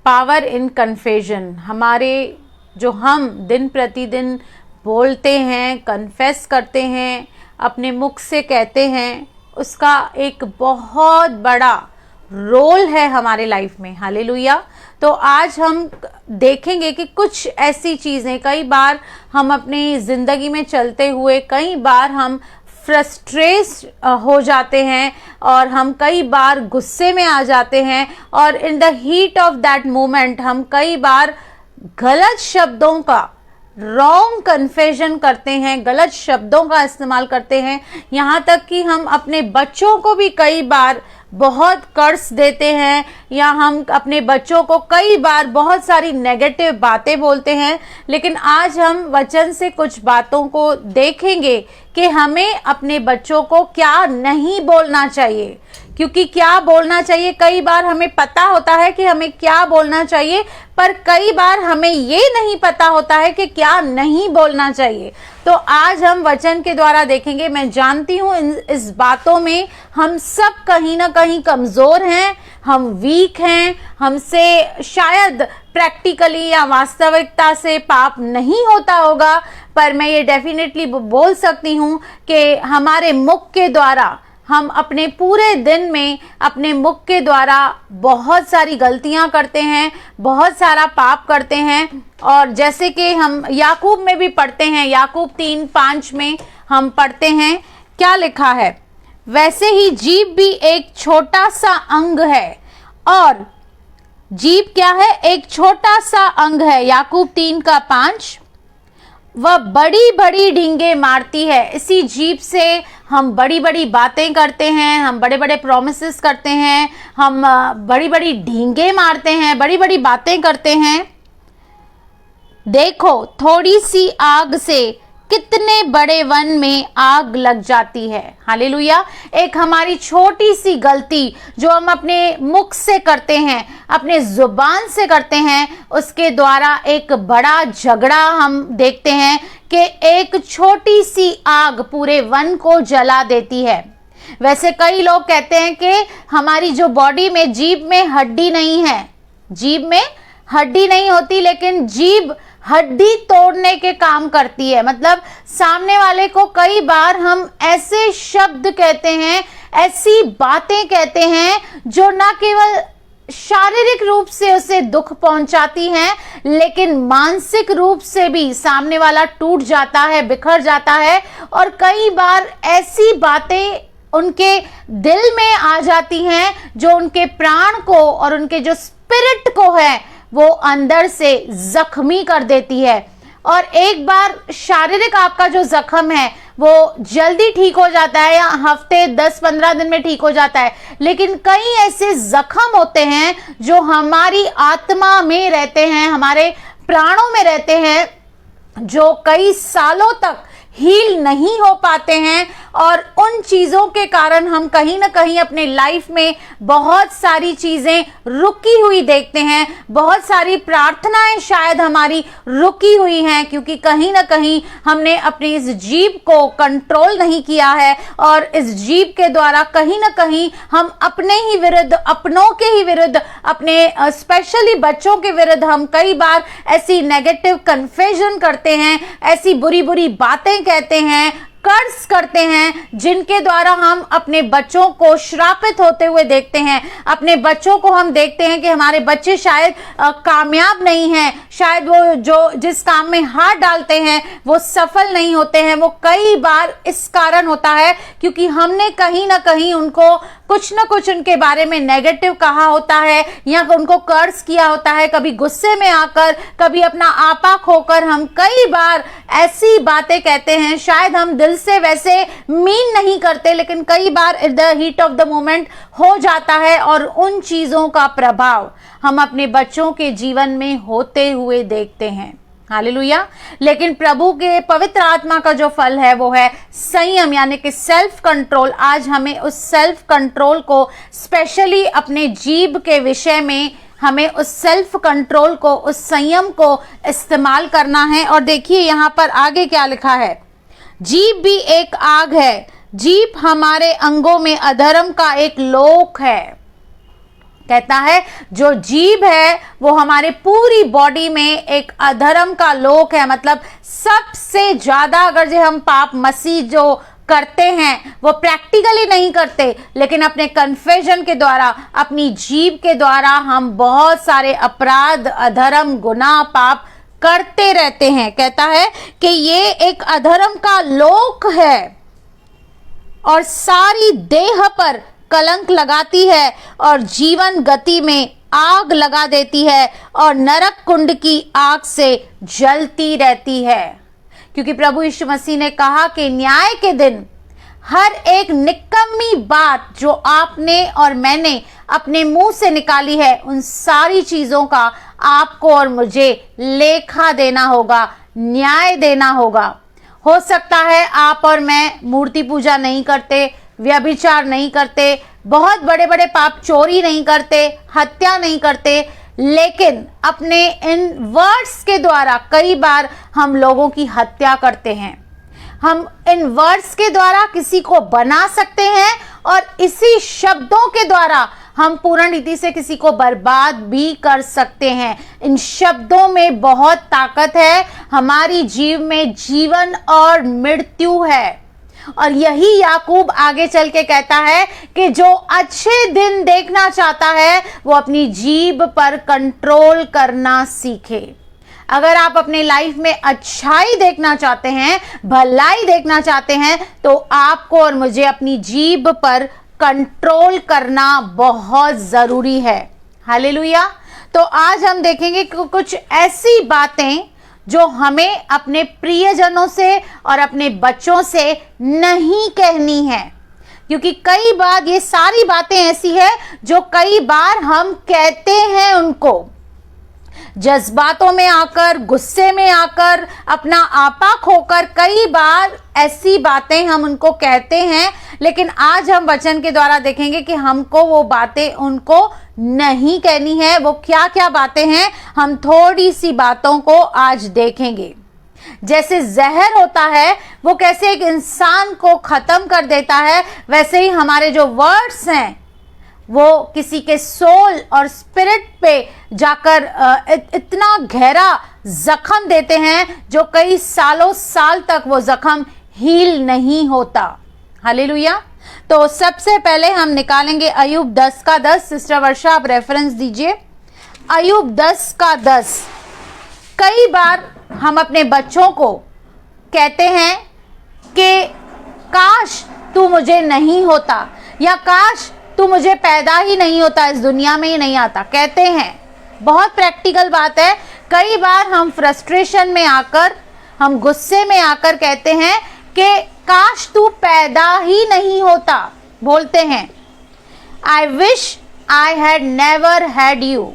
Power in confession. हमारे जो हम दिन प्रतिदिन बोलते हैं, कन्फेस करते हैं, अपने मुख से कहते हैं, उसका एक बहुत बड़ा रोल है हमारे लाइफ में। हालेलुया। तो आज हम देखेंगे कि कुछ ऐसी चीज़ें, कई बार हम अपनी ज़िंदगी में चलते हुए कई बार हम फ्रस्ट्रेट हो जाते हैं और हम कई बार गुस्से में आ जाते हैं और in the heat of that moment हम कई बार गलत शब्दों का रॉन्ग कन्फेशन करते हैं, गलत शब्दों का इस्तेमाल करते हैं। यहाँ तक कि हम अपने बच्चों को भी कई बार बहुत कर्ज देते हैं या हम अपने बच्चों को कई बार बहुत सारी नेगेटिव बातें बोलते हैं। लेकिन आज हम वचन से कुछ बातों को देखेंगे कि हमें अपने बच्चों को क्या नहीं बोलना चाहिए, क्योंकि क्या बोलना चाहिए कई बार हमें पता होता है कि हमें क्या बोलना चाहिए, पर कई बार हमें ये नहीं पता होता है कि क्या नहीं बोलना चाहिए। तो आज हम वचन के द्वारा देखेंगे। मैं जानती हूँ इस बातों में हम सब कहीं ना कहीं कमज़ोर हैं, हम वीक हैं, हमसे शायद प्रैक्टिकली या वास्तविकता से पाप नहीं होता होगा, पर मैं ये डेफिनेटली बोल सकती हूँ कि हमारे मुख के द्वारा हम अपने पूरे दिन में अपने मुख के द्वारा बहुत सारी गलतियां करते हैं, बहुत सारा पाप करते हैं। और जैसे कि हम याकूब में भी पढ़ते हैं, याकूब 3:5 में हम पढ़ते हैं, क्या लिखा है, वैसे ही जीभ भी एक छोटा सा अंग है। और जीभ क्या है? एक छोटा सा अंग है। याकूब 3:5, वह बड़ी बड़ी डींगे मारती है। इसी जीभ से हम बड़ी बड़ी बातें करते हैं, हम बड़े बड़े प्रोमिसेस करते हैं, हम बड़ी बड़ी डींगे मारते हैं, बड़ी बड़ी बातें करते हैं। देखो थोड़ी सी आग से कितने बड़े वन में आग लग जाती है। हालेलुया। एक हमारी छोटी सी गलती जो हम अपने मुख से करते हैं, अपने जुबान से करते हैं, उसके द्वारा एक बड़ा झगड़ा हम देखते हैं कि एक छोटी सी आग पूरे वन को जला देती है। वैसे कई लोग कहते हैं कि हमारी जो बॉडी में, जीभ में हड्डी नहीं है, जीभ में हड्डी नहीं होती, लेकिन जीभ हड्डी तोड़ने के काम करती है। मतलब सामने वाले को कई बार हम ऐसे शब्द कहते हैं, ऐसी बातें कहते हैं जो ना केवल शारीरिक रूप से उसे दुख पहुंचाती हैं, लेकिन मानसिक रूप से भी सामने वाला टूट जाता है, बिखर जाता है। और कई बार ऐसी बातें उनके दिल में आ जाती हैं जो उनके प्राण को और उनके जो स्पिरिट को है वो अंदर से जख्मी कर देती है। और एक बार शारीरिक आपका जो जख्म है वो जल्दी ठीक हो जाता है या हफ्ते 10-15 दिन में ठीक हो जाता है, लेकिन कई ऐसे जख्म होते हैं जो हमारी आत्मा में रहते हैं, हमारे प्राणों में रहते हैं, जो कई सालों तक हील नहीं हो पाते हैं। और उन चीज़ों के कारण हम कहीं ना कहीं अपने लाइफ में बहुत सारी चीज़ें रुकी हुई देखते हैं, बहुत सारी प्रार्थनाएं शायद हमारी रुकी हुई हैं, क्योंकि कहीं ना कहीं हमने अपनी इस जीभ को कंट्रोल नहीं किया है। और इस जीभ के द्वारा कहीं ना कहीं हम अपने ही विरुद्ध, अपनों के ही विरुद्ध, अपने स्पेशली बच्चों के विरुद्ध हम कई बार ऐसी नेगेटिव कन्फेशन करते हैं, ऐसी बुरी बुरी बातें कहते हैं, कर्ज करते हैं, जिनके द्वारा हम अपने बच्चों को श्रापित होते हुए देखते हैं। अपने बच्चों को हम देखते हैं कि हमारे बच्चे शायद कामयाब नहीं हैं, शायद वो जो जिस काम में हाथ डालते हैं वो सफल नहीं होते हैं। वो कई बार इस कारण होता है क्योंकि हमने कहीं ना कहीं उनको कुछ ना कुछ उनके बारे में नेगेटिव कहा होता है या उनको कर्ज किया होता है। कभी गुस्से में आकर, कभी अपना आपा खोकर हम कई बार ऐसी बातें कहते हैं। शायद हम दिल से वैसे मीन नहीं करते, लेकिन कई बार the heat of the moment हो जाता है और उन चीजों का प्रभाव हम अपने बच्चों के जीवन में होते हुए देखते हैं। हालेलुया। लेकिन प्रभु के पवित्र आत्मा का जो फल है वो है संयम, यानी कि सेल्फ कंट्रोल। आज हमें उस सेल्फ कंट्रोल को, स्पेशली अपने जीभ के विषय में, हमें उस सेल्फ कंट्रोल को, उस संयम को इस्तेमाल करना है। और देखिए यहाँ पर आगे क्या लिखा है, जीभ भी एक आग है, जीभ हमारे अंगों में अधर्म का एक लोक है। कहता है जो जीभ है वो हमारे पूरी बॉडी में एक अधर्म का लोक है। मतलब सबसे ज्यादा अगर जो हम पाप मसीह जो करते हैं वो प्रैक्टिकली नहीं करते, लेकिन अपने कन्फेशन के द्वारा, अपनी जीभ के द्वारा हम बहुत सारे अपराध, अधर्म, गुनाह, पाप करते रहते हैं। कहता है कि ये एक अधर्म का लोक है और सारी देह पर कलंक लगाती है और जीवन गति में आग लगा देती है और नरक कुंड की आग से जलती रहती है। क्योंकि प्रभु यीशु मसीह ने कहा कि न्याय के दिन हर एक निकम्मी बात जो आपने और मैंने अपने मुंह से निकाली है, उन सारी चीजों का आपको और मुझे लेखा देना होगा, न्याय देना होगा। हो सकता है आप और मैं मूर्ति पूजा नहीं करते, व्यभिचार नहीं करते, बहुत बड़े बड़े पाप, चोरी नहीं करते, हत्या नहीं करते, लेकिन अपने इन वर्ड्स के द्वारा कई बार हम लोगों की हत्या करते हैं। हम इन वर्ड्स के द्वारा किसी को बना सकते हैं और इसी शब्दों के द्वारा हम पूर्ण रीति से किसी को बर्बाद भी कर सकते हैं। इन शब्दों में बहुत ताकत है। हमारी जीव में जीवन और मृत्यु है। और यही याकूब आगे चल के कहता है कि जो अच्छे दिन देखना चाहता है वो अपनी जीभ पर कंट्रोल करना सीखे। अगर आप अपने लाइफ में अच्छाई देखना चाहते हैं, भलाई देखना चाहते हैं, तो आपको और मुझे अपनी जीभ पर कंट्रोल करना बहुत जरूरी है। हालेलुया। तो आज हम देखेंगे कि कुछ ऐसी बातें जो हमें अपने प्रियजनों से और अपने बच्चों से नहीं कहनी है, क्योंकि कई बार ये सारी बातें ऐसी है जो कई बार हम कहते हैं उनको जज्बातों में आकर, गुस्से में आकर, अपना आपा खोकर कई बार ऐसी बातें हम उनको कहते हैं। लेकिन आज हम वचन के द्वारा देखेंगे कि हमको वो बातें उनको नहीं कहनी है। वो क्या क्या बातें हैं, हम थोड़ी सी बातों को आज देखेंगे। जैसे जहर होता है वो कैसे एक इंसान को खत्म कर देता है, वैसे ही हमारे जो वर्ड्स हैं वो किसी के सोल और स्पिरिट पे जाकर इतना गहरा जख्म देते हैं जो कई सालों साल तक वो जख्म हील नहीं होता। हालेलुया। तो सबसे पहले हम निकालेंगे अय्यूब 10 का 10। सिस्टर वर्षा आप रेफरेंस दीजिए। अय्यूब 10 का 10। कई बार हम अपने बच्चों को कहते हैं कि काश तू मुझे नहीं होता, या काश तू मुझे पैदा ही नहीं होता, इस दुनिया में ही नहीं आता, कहते हैं। बहुत प्रैक्टिकल बात है। कई बार हम फ्रस्ट्रेशन में आकर, हम गुस्से में आकर कहते हैं कि काश तू पैदा ही नहीं होता। बोलते हैं I wish I had never had you.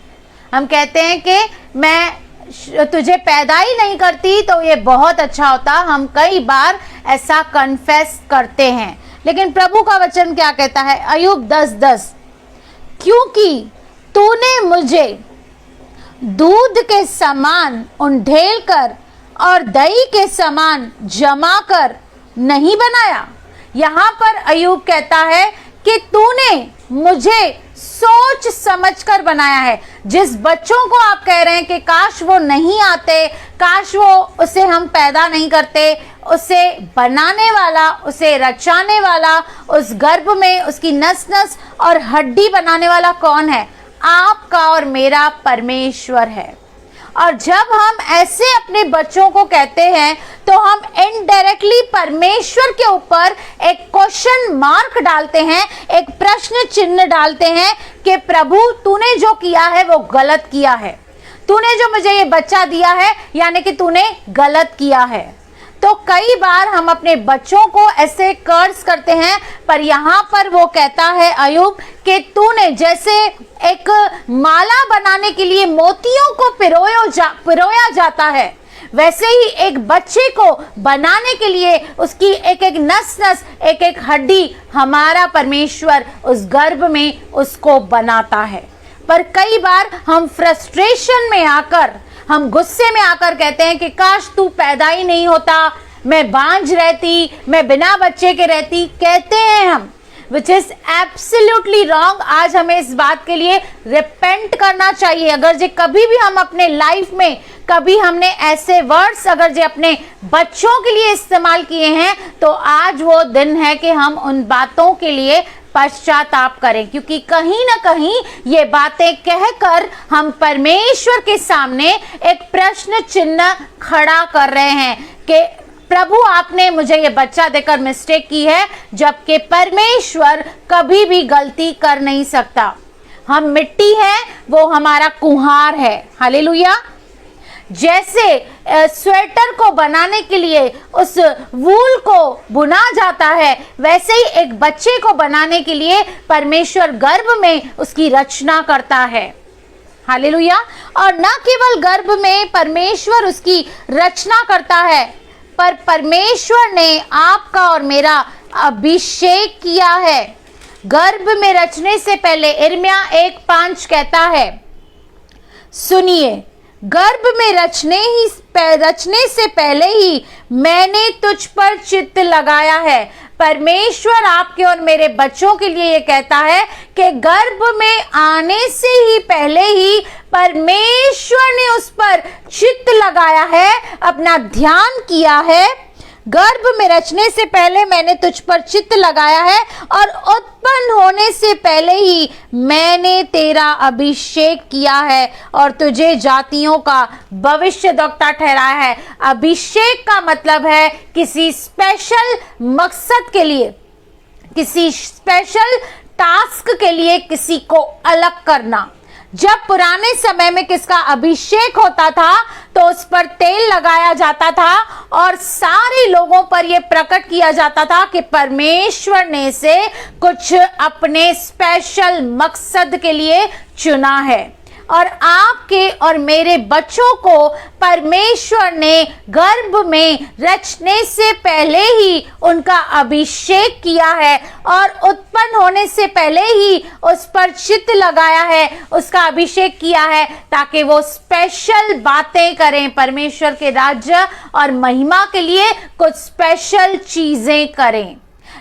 हम कहते हैं कि मैं तुझे पैदा ही नहीं करती तो ये बहुत अच्छा होता। हम कई बार ऐसा कन्फेस करते हैं, लेकिन प्रभु का वचन क्या कहता है? अय्यूब 10:10, क्योंकि तूने मुझे दूध के समान उंडेल कर और दही के समान जमा कर नहीं बनाया। यहां पर अय्यूब कहता है कि तूने मुझे सोच समझकर बनाया है। जिस बच्चों को आप कह रहे हैं कि काश वो नहीं आते, काश वो उसे हम पैदा नहीं करते, उसे बनाने वाला, उसे रचाने वाला, उस गर्भ में उसकी नस नस और हड्डी बनाने वाला कौन है? आपका और मेरा परमेश्वर है। और जब हम ऐसे अपने बच्चों को कहते हैं तो हम इनडायरेक्टली परमेश्वर के ऊपर एक क्वेश्चन मार्क डालते हैं, एक प्रश्न चिन्ह डालते हैं कि प्रभु तूने जो किया है वो गलत किया है। तूने जो मुझे ये बच्चा दिया है यानी कि तूने गलत किया है। तो कई बार हम अपने बच्चों को ऐसे कर्ज करते हैं, पर यहाँ पर वो कहता है अय्यूब कि तूने जैसे एक माला बनाने के लिए मोतियों को पिरोया जाता है, वैसे ही एक बच्चे को बनाने के लिए उसकी एक एक नस नस, एक एक हड्डी हमारा परमेश्वर उस गर्भ में उसको बनाता है। पर कई बार हम फ्रस्ट्रेशन में आकर, हम गुस्से में आकर कहते हैं कि काश तू पैदा ही नहीं होता, मैं बांझ रहती, मैं बिना बच्चे के रहती, कहते हैं हम। Which is absolutely wrong. आज हमें इस बात के लिए रिपेंट करना चाहिए। अगर जे कभी भी हम अपने लाइफ में कभी हमने ऐसे वर्ड्स अगर जे अपने बच्चों के लिए इस्तेमाल किए हैं, तो आज वो दिन है कि हम उन बातों के लिए पश्चाताप करें, क्योंकि कहीं ना कहीं ये बातें कहकर हम परमेश्वर के सामने एक प्रश्न चिन्ह खड़ा कर रहे हैं कि प्रभु आपने मुझे ये बच्चा देकर मिस्टेक की है, जबकि परमेश्वर कभी भी गलती कर नहीं सकता। हम मिट्टी हैं, वो हमारा कुम्हार है। हालेलुया। जैसे स्वेटर को बनाने के लिए उस वूल को बुना जाता है, वैसे ही एक बच्चे को बनाने के लिए परमेश्वर गर्भ में उसकी रचना करता है। हालेलुया। और न केवल गर्भ में परमेश्वर उसकी रचना करता है, पर परमेश्वर ने आपका और मेरा अभिषेक किया है। गर्भ में रचने से पहले यिर्मयाह 1:5 कहता है, सुनिए, गर्भ में रचने से पहले ही मैंने तुझ पर चित्त लगाया है। परमेश्वर आपके और मेरे बच्चों के लिए ये कहता है कि गर्भ में आने से ही पहले ही परमेश्वर ने उस पर चित्त लगाया है, अपना ध्यान किया है। गर्भ में रचने से पहले मैंने तुझ पर चित्त लगाया है और उत्पन्न होने से पहले ही मैंने तेरा अभिषेक किया है और तुझे जातियों का भविष्यद्वक्ता ठहराया है। अभिषेक का मतलब है किसी स्पेशल मकसद के लिए, किसी स्पेशल टास्क के लिए किसी को अलग करना। जब पुराने समय में किसका अभिषेक होता था तो उस पर तेल लगाया जाता था और सारे लोगों पर यह प्रकट किया जाता था कि परमेश्वर ने इसे कुछ अपने स्पेशल मकसद के लिए चुना है। और आपके और मेरे बच्चों को परमेश्वर ने गर्भ में रचने से पहले ही उनका अभिषेक किया है और उत्पन्न होने से पहले ही उस पर चित्त लगाया है, उसका अभिषेक किया है, ताकि वो स्पेशल बातें करें, परमेश्वर के राज्य और महिमा के लिए कुछ स्पेशल चीजें करें।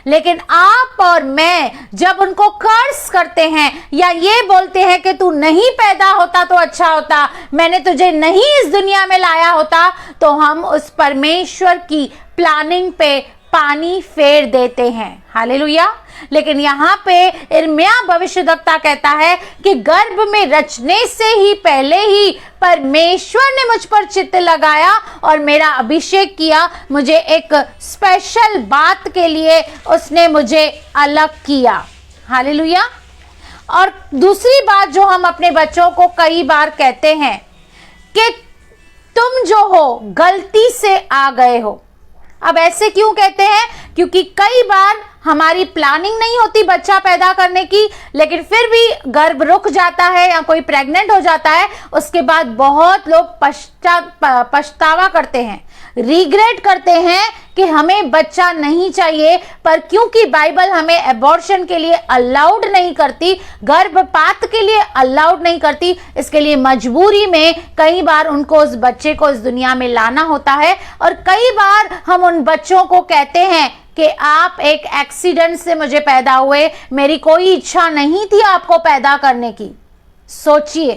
लेकिन आप और मैं जब उनको कर्स करते हैं या ये बोलते हैं कि तू नहीं पैदा होता तो अच्छा होता, मैंने तुझे नहीं इस दुनिया में लाया होता, तो हम उस परमेश्वर की प्लानिंग पे पानी फेर देते हैं। हालेलुया। लेकिन यहाँ पे यिर्मयाह भविष्यद्वक्ता कहता है कि गर्भ में रचने से ही पहले ही परमेश्वर ने मुझ पर चित्त लगाया और मेरा अभिषेक किया, मुझे एक स्पेशल बात के लिए उसने मुझे अलग किया। हालेलुया। और दूसरी बात जो हम अपने बच्चों को कई बार कहते हैं कि तुम जो हो गलती से आ गए हो। अब ऐसे क्यों कहते हैं? क्योंकि कई बार हमारी प्लानिंग नहीं होती बच्चा पैदा करने की, लेकिन फिर भी गर्भ रुक जाता है या कोई प्रेग्नेंट हो जाता है, उसके बाद बहुत लोग पछतावा करते हैं, रिग्रेट करते हैं कि हमें बच्चा नहीं चाहिए। पर क्योंकि बाइबल हमें एबॉर्शन के लिए अलाउड नहीं करती, गर्भपात के लिए अलाउड नहीं करती, इसके लिए मजबूरी में कई बार उनको उस बच्चे को इस दुनिया में लाना होता है। और कई बार हम उन बच्चों को कहते हैं कि आप एक एक्सीडेंट से मुझे पैदा हुए, मेरी कोई इच्छा नहीं थी आपको पैदा करने की। सोचिए,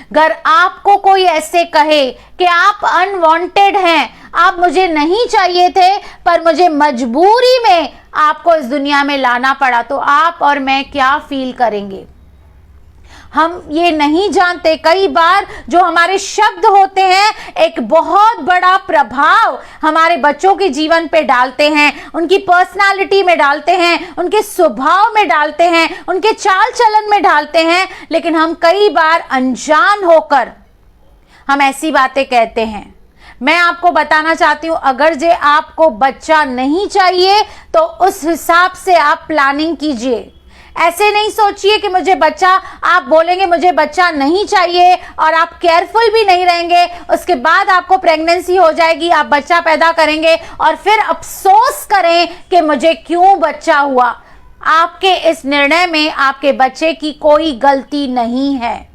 अगर आपको कोई ऐसे कहे कि आप अनवांटेड हैं, आप मुझे नहीं चाहिए थे पर मुझे मजबूरी में आपको इस दुनिया में लाना पड़ा, तो आप और मैं क्या फील करेंगे? हम ये नहीं जानते, कई बार जो हमारे शब्द होते हैं एक बहुत बड़ा प्रभाव हमारे बच्चों के जीवन पे डालते हैं, उनकी पर्सनालिटी में डालते हैं, उनके स्वभाव में डालते हैं, उनके चाल चलन में डालते हैं। लेकिन हम कई बार अनजान होकर हम ऐसी बातें कहते हैं। मैं आपको बताना चाहती हूं, अगर जे आपको बच्चा नहीं चाहिए तो उस हिसाब से आप प्लानिंग कीजिए। ऐसे नहीं सोचिए कि मुझे बच्चा, आप बोलेंगे मुझे बच्चा नहीं चाहिए और आप केयरफुल भी नहीं रहेंगे, उसके बाद आपको प्रेगनेंसी हो जाएगी, आप बच्चा पैदा करेंगे और फिर अफसोस करें कि मुझे क्यों बच्चा हुआ। आपके इस निर्णय में आपके बच्चे की कोई गलती नहीं है।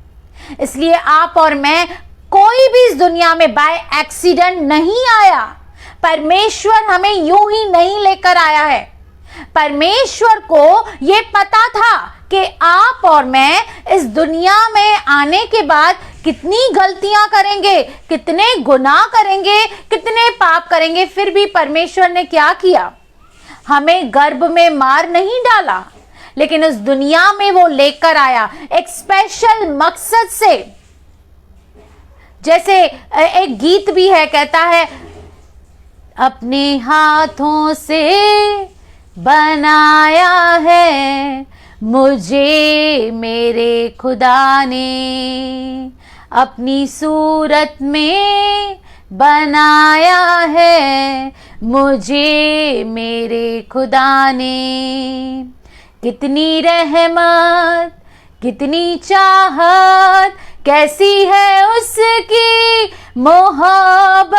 इसलिए आप और मैं, कोई भी इस दुनिया में बाय एक्सीडेंट नहीं आया। परमेश्वर हमें यूं ही नहीं लेकर आया है। परमेश्वर को ये पता था कि आप और मैं इस दुनिया में आने के बाद कितनी गलतियां करेंगे, कितने गुनाह करेंगे, कितने पाप करेंगे। फिर भी परमेश्वर ने क्या किया? हमें गर्भ में मार नहीं डाला, लेकिन इस दुनिया में वो लेकर आया एक स्पेशल मकसद से। जैसे एक गीत भी है, कहता है, अपने हाथों से बनाया है मुझे मेरे खुदा ने, अपनी सूरत में बनाया है मुझे मेरे खुदा ने। कितनी रहमत, कितनी चाहत, कैसी है उसकी मोहब्बत,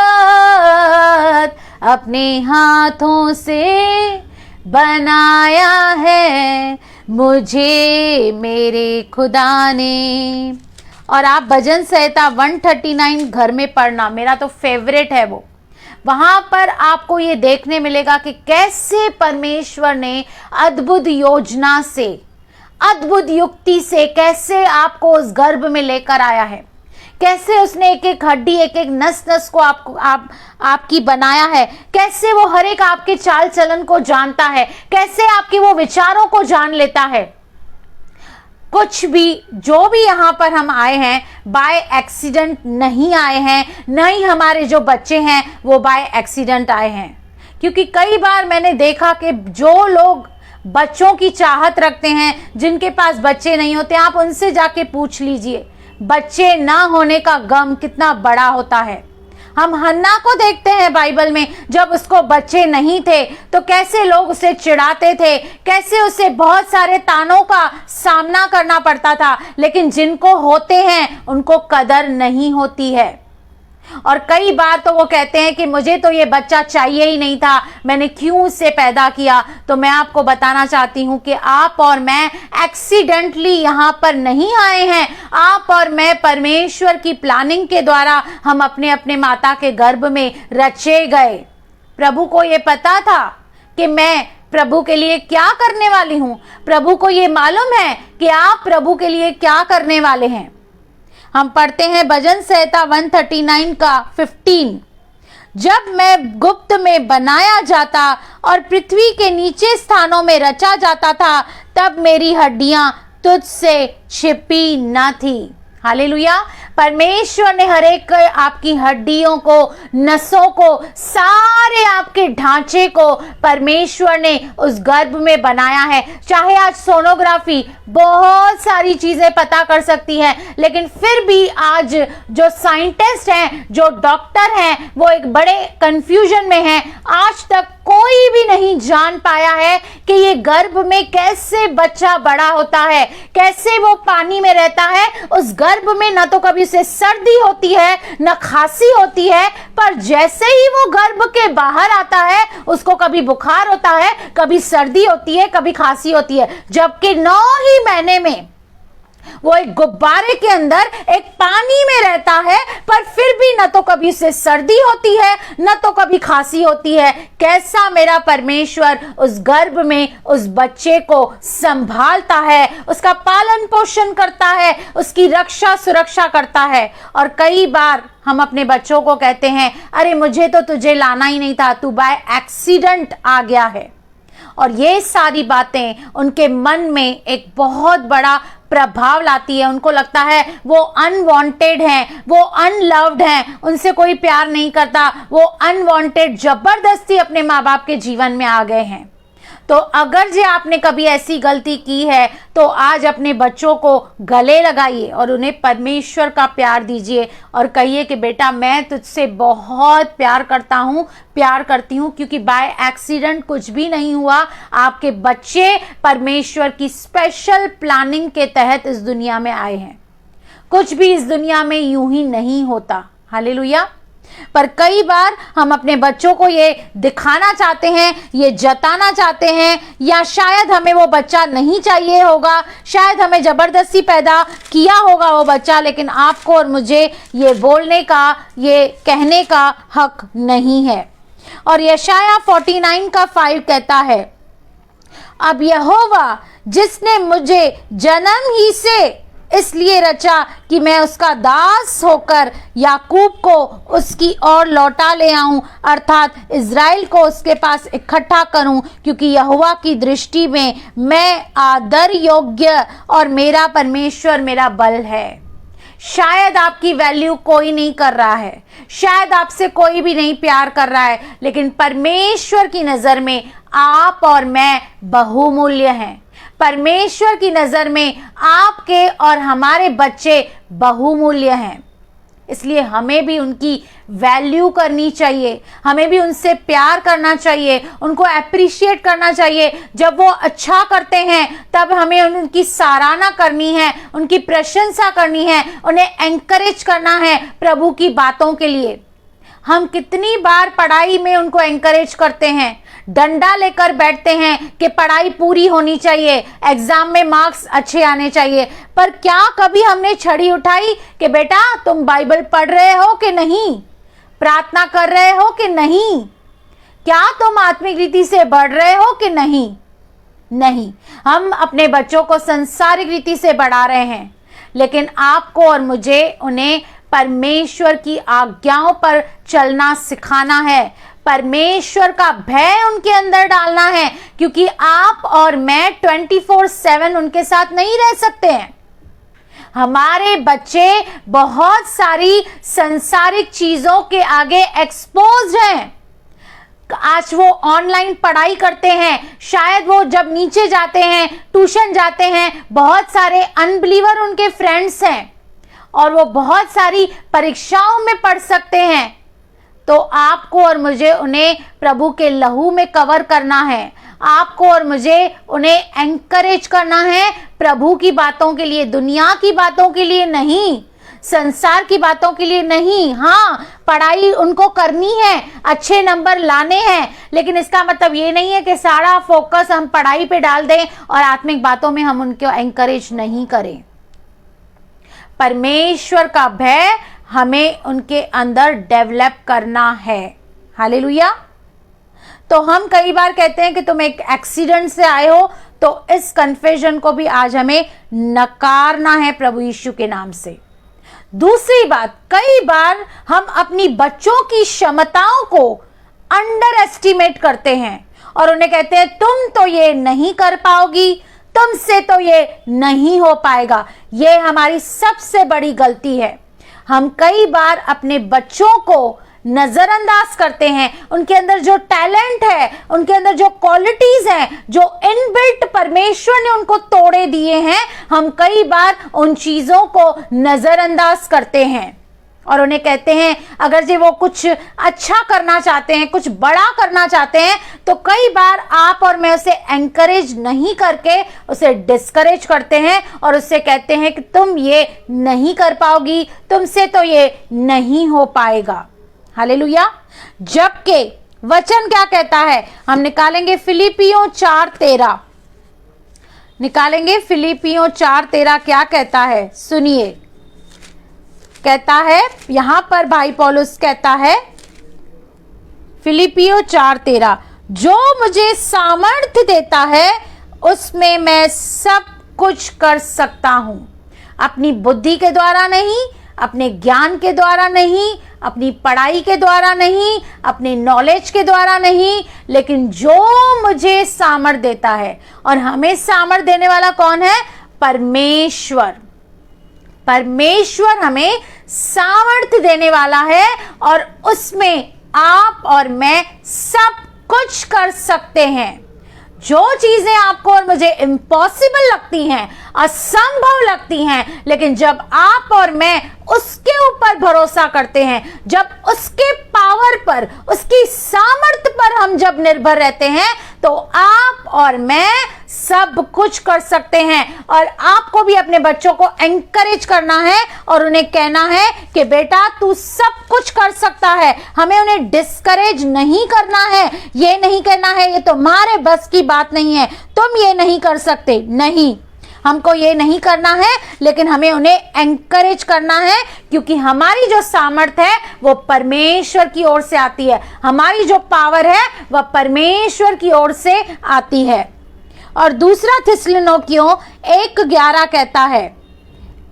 अपने हाथों से बनाया है मुझे मेरे खुदा ने। और आप भजन संहिता 139 घर में पढ़ना, मेरा तो फेवरेट है वो। वहां पर आपको ये देखने मिलेगा कि कैसे परमेश्वर ने अद्भुत योजना से, अद्भुत युक्ति से कैसे आपको उस गर्भ में लेकर आया है, कैसे उसने एक एक हड्डी, एक एक नस नस को आपकी बनाया है, कैसे वो हर एक आपके चाल चलन को जानता है, कैसे आपके वो विचारों को जान लेता है। कुछ भी, जो भी यहाँ पर हम आए हैं बाय एक्सीडेंट नहीं आए हैं, नहीं हमारे जो बच्चे हैं वो बाय एक्सीडेंट आए हैं। क्योंकि कई बार मैंने देखा कि जो लोग बच्चों की चाहत रखते हैं, जिनके पास बच्चे नहीं होते, आप उनसे जाके पूछ लीजिए बच्चे ना होने का गम कितना बड़ा होता है। हम हन्ना को देखते हैं बाइबल में, जब उसको बच्चे नहीं थे तो कैसे लोग उसे चिढ़ाते थे, कैसे उसे बहुत सारे तानों का सामना करना पड़ता था, लेकिन जिनको होते हैं उनको कदर नहीं होती है। और कई बार तो वो कहते हैं कि मुझे तो ये बच्चा चाहिए ही नहीं था, मैंने क्यों उसे पैदा किया। तो मैं आपको बताना चाहती हूँ कि आप और मैं एक्सीडेंटली यहाँ पर नहीं आए हैं। आप और मैं परमेश्वर की प्लानिंग के द्वारा हम अपने अपने माता के गर्भ में रचे गए। प्रभु को ये पता था कि मैं प्रभु के लिए क्या करने वाली हूँ। प्रभु को ये मालूम है कि आप प्रभु के लिए क्या करने वाले हैं। हम पढ़ते हैं भजन संहिता 139 का 15। जब मैं गुप्त में बनाया जाता और पृथ्वी के नीचे स्थानों में रचा जाता था, तब मेरी हड्डियां तुझसे छिपी न थी। हालेलुया। परमेश्वर ने हर एक आपकी हड्डियों को, नसों को, सारे आपके ढांचे को परमेश्वर ने उस गर्भ में बनाया है। चाहे आज सोनोग्राफी बहुत सारी चीजें पता कर सकती है, लेकिन फिर भी आज जो साइंटिस्ट हैं, जो डॉक्टर हैं, वो एक बड़े कंफ्यूजन में हैं। आज तक कोई भी नहीं जान पाया है कि ये गर्भ में कैसे बच्चा बड़ा होता है, कैसे वो पानी में रहता है। उस गर्भ में ना तो कभी उसे सर्दी होती है, ना खांसी होती है, पर जैसे ही वो गर्भ के बाहर आता है उसको कभी बुखार होता है, कभी सर्दी होती है, कभी खांसी होती है। जबकि 9 ही महीने में वो एक गुब्बारे के अंदर एक पानी में रहता है, पर फिर भी न तो कभी उसे सर्दी होती है, न तो कभी खांसी होती है। कैसा मेरा परमेश्वर उस गर्भ में उस बच्चे को संभालता है, उसका पालन पोषण करता है, उसकी रक्षा सुरक्षा करता है। और कई बार हम अपने बच्चों को कहते हैं, अरे मुझे तो तुझे लाना ही नहीं था, तू बाय एक्सीडेंट आ गया है। और ये सारी बातें उनके मन में एक बहुत बड़ा प्रभाव लाती है। उनको लगता है वो अनवांटेड हैं, वो अनलव्ड हैं, उनसे कोई प्यार नहीं करता, वो अनवांटेड जबरदस्ती अपने माँ बाप के जीवन में आ गए हैं। तो अगर जे आपने कभी ऐसी गलती की है तो आज अपने बच्चों को गले लगाइए और उन्हें परमेश्वर का प्यार दीजिए और कहिए कि बेटा मैं तुझसे बहुत प्यार करता हूँ, प्यार करती हूँ, क्योंकि बाय एक्सीडेंट कुछ भी नहीं हुआ। आपके बच्चे परमेश्वर की स्पेशल प्लानिंग के तहत इस दुनिया में आए हैं। कुछ भी इस दुनिया में यूं ही नहीं होता। हालेलुया। पर कई बार हम अपने बच्चों को ये दिखाना चाहते हैं, ये जताना चाहते हैं, या शायद हमें वो बच्चा नहीं चाहिए होगा, शायद हमें जबरदस्ती पैदा किया होगा वो बच्चा, लेकिन आपको और मुझे ये बोलने का, ये कहने का हक नहीं है। और यशाया 49 का 5 कहता है, अब यहोवा जिसने मुझे जन्म ही से इसलिए रचा कि मैं उसका दास होकर याकूब को उसकी ओर लौटा ले आऊं, अर्थात इज़राइल को उसके पास इकट्ठा करूं, क्योंकि यहोवा की दृष्टि में मैं आदर योग्य और मेरा परमेश्वर मेरा बल है। शायद आपकी वैल्यू कोई नहीं कर रहा है, शायद आपसे कोई भी नहीं प्यार कर रहा है, लेकिन परमेश्वर की नजर में आप और मैं बहुमूल्य हैं। परमेश्वर की नजर में आपके और हमारे बच्चे बहुमूल्य हैं। इसलिए हमें भी उनकी वैल्यू करनी चाहिए, हमें भी उनसे प्यार करना चाहिए, उनको अप्रिशिएट करना चाहिए। जब वो अच्छा करते हैं तब हमें उनकी सराहना करनी है, उनकी प्रशंसा करनी है, उन्हें एनकरेज करना है प्रभु की बातों के लिए। हम कितनी बार पढ़ाई में उनको एनकरेज करते हैं, डंडा लेकर बैठते हैं कि पढ़ाई पूरी होनी चाहिए, एग्जाम में मार्क्स अच्छे आने चाहिए, पर क्या कभी हमने छड़ी उठाई कि बेटा तुम बाइबल पढ़ रहे हो कि नहीं, प्रार्थना कर रहे हो कि नहीं, क्या तुम आत्मिक रीति से बढ़ रहे हो कि नहीं? नहीं, हम अपने बच्चों को संसारिक रीति से बढ़ा रहे हैं, लेकिन आपको और मुझे उन्हें परमेश्वर की आज्ञाओं पर चलना सिखाना है, परमेश्वर का भय उनके अंदर डालना है, क्योंकि आप और मैं 24/7 उनके साथ नहीं रह सकते हैं। हमारे बच्चे बहुत सारी संसारिक चीजों के आगे एक्सपोज्ड हैं। आज वो ऑनलाइन पढ़ाई करते हैं, शायद वो जब नीचे जाते हैं, ट्यूशन जाते हैं, बहुत सारे अनबिलीवर उनके फ्रेंड्स हैं और वो बहुत सारी परीक्षाओं में पढ़ सकते हैं। तो आपको और मुझे उन्हें प्रभु के लहू में कवर करना है, आपको और मुझे उन्हें एनकरेज करना है प्रभु की बातों के लिए, दुनिया की बातों के लिए नहीं, संसार की बातों के लिए नहीं। हाँ, पढ़ाई उनको करनी है, अच्छे नंबर लाने हैं, लेकिन इसका मतलब ये नहीं है कि सारा फोकस हम पढ़ाई पे डाल दें और आत्मिक बातों में हम उनको एनकरेज नहीं करें। परमेश्वर का भय हमें उनके अंदर डेवलप करना है। हालेलुया। तो हम कई बार कहते हैं कि तुम एक एक्सीडेंट से आए हो, तो इस कन्फेशन को भी आज हमें नकारना है प्रभु यीशु के नाम से। दूसरी बात, कई बार हम अपनी बच्चों की क्षमताओं को अंडर एस्टिमेट करते हैं और उन्हें कहते हैं तुम तो ये नहीं कर पाओगी, तुमसे तो ये नहीं हो पाएगा। ये हमारी सबसे बड़ी गलती है। हम कई बार अपने बच्चों को नजरअंदाज करते हैं, उनके अंदर जो टैलेंट है, उनके अंदर जो क्वालिटीज हैं, जो इनबिल्ट परमेश्वर ने उनको तोड़े दिए हैं, हम कई बार उन चीजों को नजरअंदाज करते हैं और उन्हें कहते हैं अगर जे वो कुछ अच्छा करना चाहते हैं, कुछ बड़ा करना चाहते हैं, तो कई बार आप और मैं उसे एनकरेज नहीं करके उसे डिस्करेज करते हैं और उससे कहते हैं कि तुम ये नहीं कर पाओगी, तुमसे तो ये नहीं हो पाएगा। हालेलुया। जबकि वचन क्या कहता है, हम निकालेंगे फिलिपियों 4:13, निकालेंगे फिलिपियों 4:13 क्या कहता है, सुनिए। कहता है यहां पर भाई पौलुस कहता है फिलिपियों 4:13, जो मुझे सामर्थ्य देता है उसमें मैं सब कुछ कर सकता हूं। अपनी बुद्धि के द्वारा नहीं, अपने ज्ञान के द्वारा नहीं, अपनी पढ़ाई के द्वारा नहीं, अपने नॉलेज के द्वारा नहीं, लेकिन जो मुझे सामर्थ्य देता है। और हमें सामर्थ्य देने वाला कौन है? परमेश्वर। परमेश्वर हमें सामर्थ्य देने वाला है और उसमें आप और मैं सब कुछ कर सकते हैं। जो चीजें आपको और मुझे इम्पॉसिबल लगती हैं, असंभव लगती हैं, लेकिन जब आप और मैं उसके ऊपर भरोसा करते हैं, जब उसके पावर पर, उसकी सामर्थ्य पर हम जब निर्भर रहते हैं, तो आप और मैं सब कुछ कर सकते हैं। और आपको भी अपने बच्चों को एनकरेज करना है और उन्हें कहना है कि बेटा तू सब कुछ कर सकता है। हमें उन्हें डिस्करेज नहीं करना है, ये नहीं कहना है ये तुम्हारे बस की बात नहीं है, तुम ये नहीं कर सकते, नहीं, हमको ये नहीं करना है, लेकिन हमें उन्हें एनकरेज करना है, क्योंकि हमारी जो सामर्थ्य है वो परमेश्वर की ओर से आती है, हमारी जो पावर है वह परमेश्वर की ओर से आती है। और दूसरा थिस्सलुनीकियों 1:11 कहता है,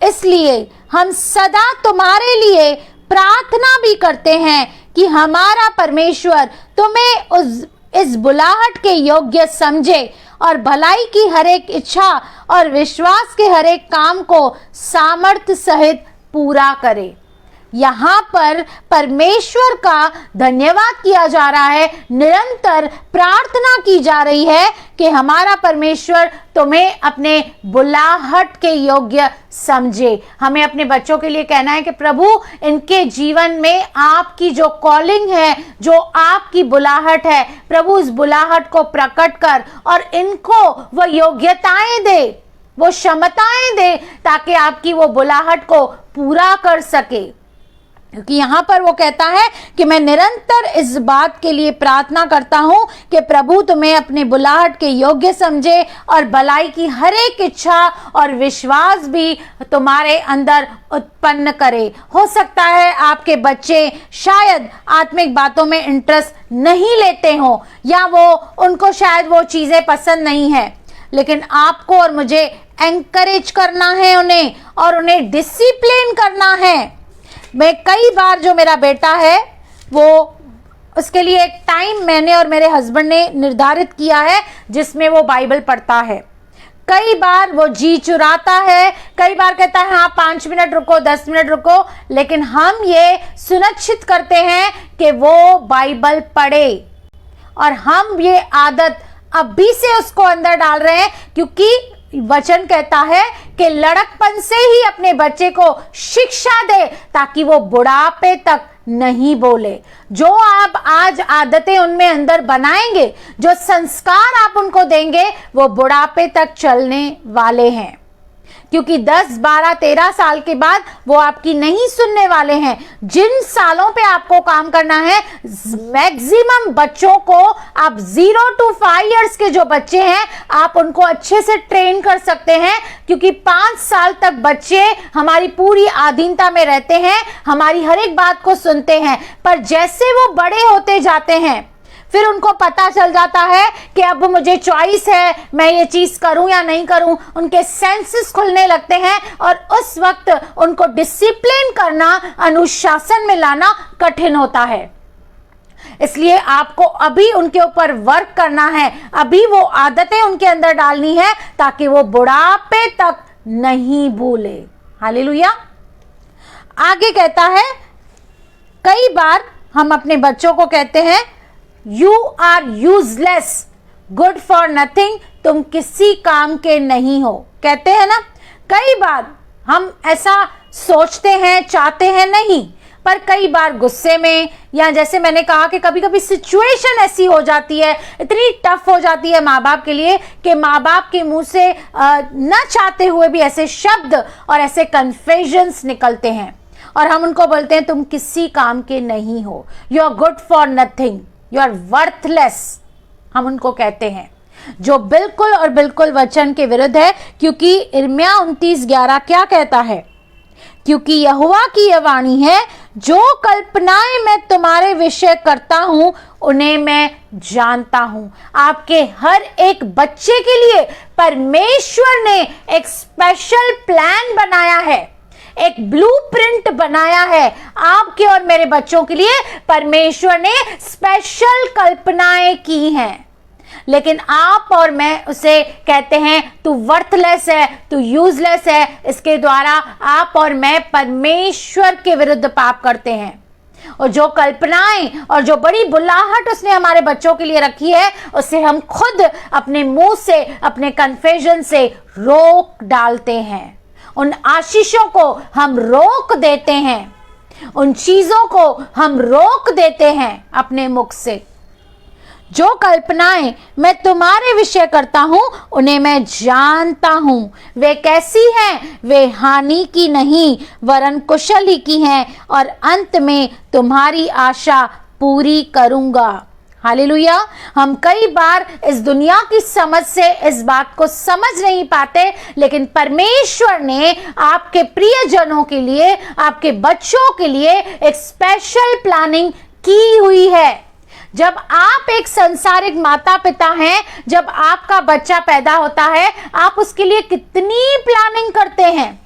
इसलिए हम सदा तुम्हारे लिए प्रार्थना भी करते हैं कि हमारा परमेश्वर तुम्हें इस बुलाहट के योग्य समझे और भलाई की हर एक इच्छा और विश्वास के हर एक काम को सामर्थ्य सहित पूरा करे। यहाँ पर परमेश्वर का धन्यवाद किया जा रहा है, निरंतर प्रार्थना की जा रही है कि हमारा परमेश्वर तुम्हें अपने बुलाहट के योग्य समझे। हमें अपने बच्चों के लिए कहना है कि प्रभु इनके जीवन में आपकी जो कॉलिंग है, जो आपकी बुलाहट है, प्रभु इस बुलाहट को प्रकट कर और इनको वो योग्यताएं दे, वो क्षमताएं दे, ताकि आपकी वो बुलाहट को पूरा कर सके। क्योंकि यहाँ पर वो कहता है कि मैं निरंतर इस बात के लिए प्रार्थना करता हूँ कि प्रभु तुम्हें अपने बुलाहट के योग्य समझे और भलाई की हर एक इच्छा और विश्वास भी तुम्हारे अंदर उत्पन्न करे। हो सकता है आपके बच्चे शायद आत्मिक बातों में इंटरेस्ट नहीं लेते हो, या उनको शायद वो चीज़ें पसंद नहीं है, लेकिन आपको और मुझे एंकरेज करना है उन्हें, और उन्हें डिसिप्लिन करना है। मैं कई बार, जो मेरा बेटा है वो, उसके लिए एक टाइम मैंने और मेरे हस्बैंड ने निर्धारित किया है जिसमें वो बाइबल पढ़ता है। कई बार वो जी चुराता है, कई बार कहता है हाँ 5 मिनट रुको, 10 मिनट रुको, लेकिन हम ये सुनिश्चित करते हैं कि वो बाइबल पढ़े, और हम ये आदत अभी से उसको अंदर डाल रहे हैं, क्योंकि वचन कहता है कि लड़कपन से ही अपने बच्चे को शिक्षा दे ताकि वो बुढ़ापे तक नहीं बोले। जो आप आज आदतें उनमें अंदर बनाएंगे, जो संस्कार आप उनको देंगे, वो बुढ़ापे तक चलने वाले हैं। क्योंकि 10, 12, 13 साल के बाद वो आपकी नहीं सुनने वाले हैं। जिन सालों पे आपको काम करना है, मैक्सिमम बच्चों को आप 0 to 5 इयर्स के जो बच्चे हैं, आप उनको अच्छे से ट्रेन कर सकते हैं। क्योंकि 5 साल तक बच्चे हमारी पूरी अधीनता में रहते हैं, हमारी हर एक बात को सुनते हैं, पर जैसे वो बड़े होते जाते हैं, फिर उनको पता चल जाता है कि अब मुझे चॉइस है, मैं ये चीज करूं या नहीं करूं। उनके सेंसेस खुलने लगते हैं, और उस वक्त उनको डिसिप्लिन करना, अनुशासन में लाना कठिन होता है। इसलिए आपको अभी उनके ऊपर वर्क करना है, अभी वो आदतें उनके अंदर डालनी है ताकि वो बुढ़ापे तक नहीं भूले। हालेलुया। आगे कहता है, कई बार हम अपने बच्चों को कहते हैं you are useless, good for nothing, तुम किसी काम के नहीं हो, कहते हैं ना। कई बार हम ऐसा सोचते हैं, चाहते हैं नहीं, पर कई बार गुस्से में, या जैसे मैंने कहा कि कभी कभी सिचुएशन ऐसी हो जाती है, इतनी टफ हो जाती है माँ बाप के लिए, कि माँ बाप के मुंह से न चाहते हुए भी ऐसे शब्द और ऐसे कन्फ्यूजन्स निकलते हैं, और हम उनको बोलते हैं तुम किसी काम के नहीं हो, you are good for nothing, you are worthless, हम उनको कहते हैं, जो बिल्कुल और बिल्कुल वचन के विरुद्ध है। क्योंकि यिर्मयाह 29:11 क्या कहता है, क्योंकि यहोवा की यह वाणी है, जो कल्पनाएं मैं तुम्हारे विषय करता हूं उन्हें मैं जानता हूं। आपके हर एक बच्चे के लिए परमेश्वर ने एक स्पेशल प्लान बनाया है, एक ब्लूप्रिंट बनाया है। आपके और मेरे बच्चों के लिए परमेश्वर ने स्पेशल कल्पनाएं की हैं, लेकिन आप और मैं उसे कहते हैं तू वर्थलेस है, तू यूजलेस है। इसके द्वारा आप और मैं परमेश्वर के विरुद्ध पाप करते हैं, और जो कल्पनाएं और जो बड़ी बुलाहट उसने हमारे बच्चों के लिए रखी है, उसे हम खुद अपने मुंह से, अपने कन्फ्यूजन से रोक डालते हैं। उन आशीषों को हम रोक देते हैं, उन चीजों को हम रोक देते हैं अपने मुख से। जो कल्पनाएं मैं तुम्हारे विषय करता हूं उन्हें मैं जानता हूं, वे कैसी हैं? वे हानि की नहीं वरन कुशल ही की हैं, और अंत में तुम्हारी आशा पूरी करूंगा। हालेलुया। हम कई बार इस दुनिया की समझ से इस बात को समझ नहीं पाते, लेकिन परमेश्वर ने आपके प्रियजनों के लिए, आपके बच्चों के लिए एक स्पेशल प्लानिंग की हुई है। जब आप एक संसारिक माता पिता हैं, जब आपका बच्चा पैदा होता है, आप उसके लिए कितनी प्लानिंग करते हैं।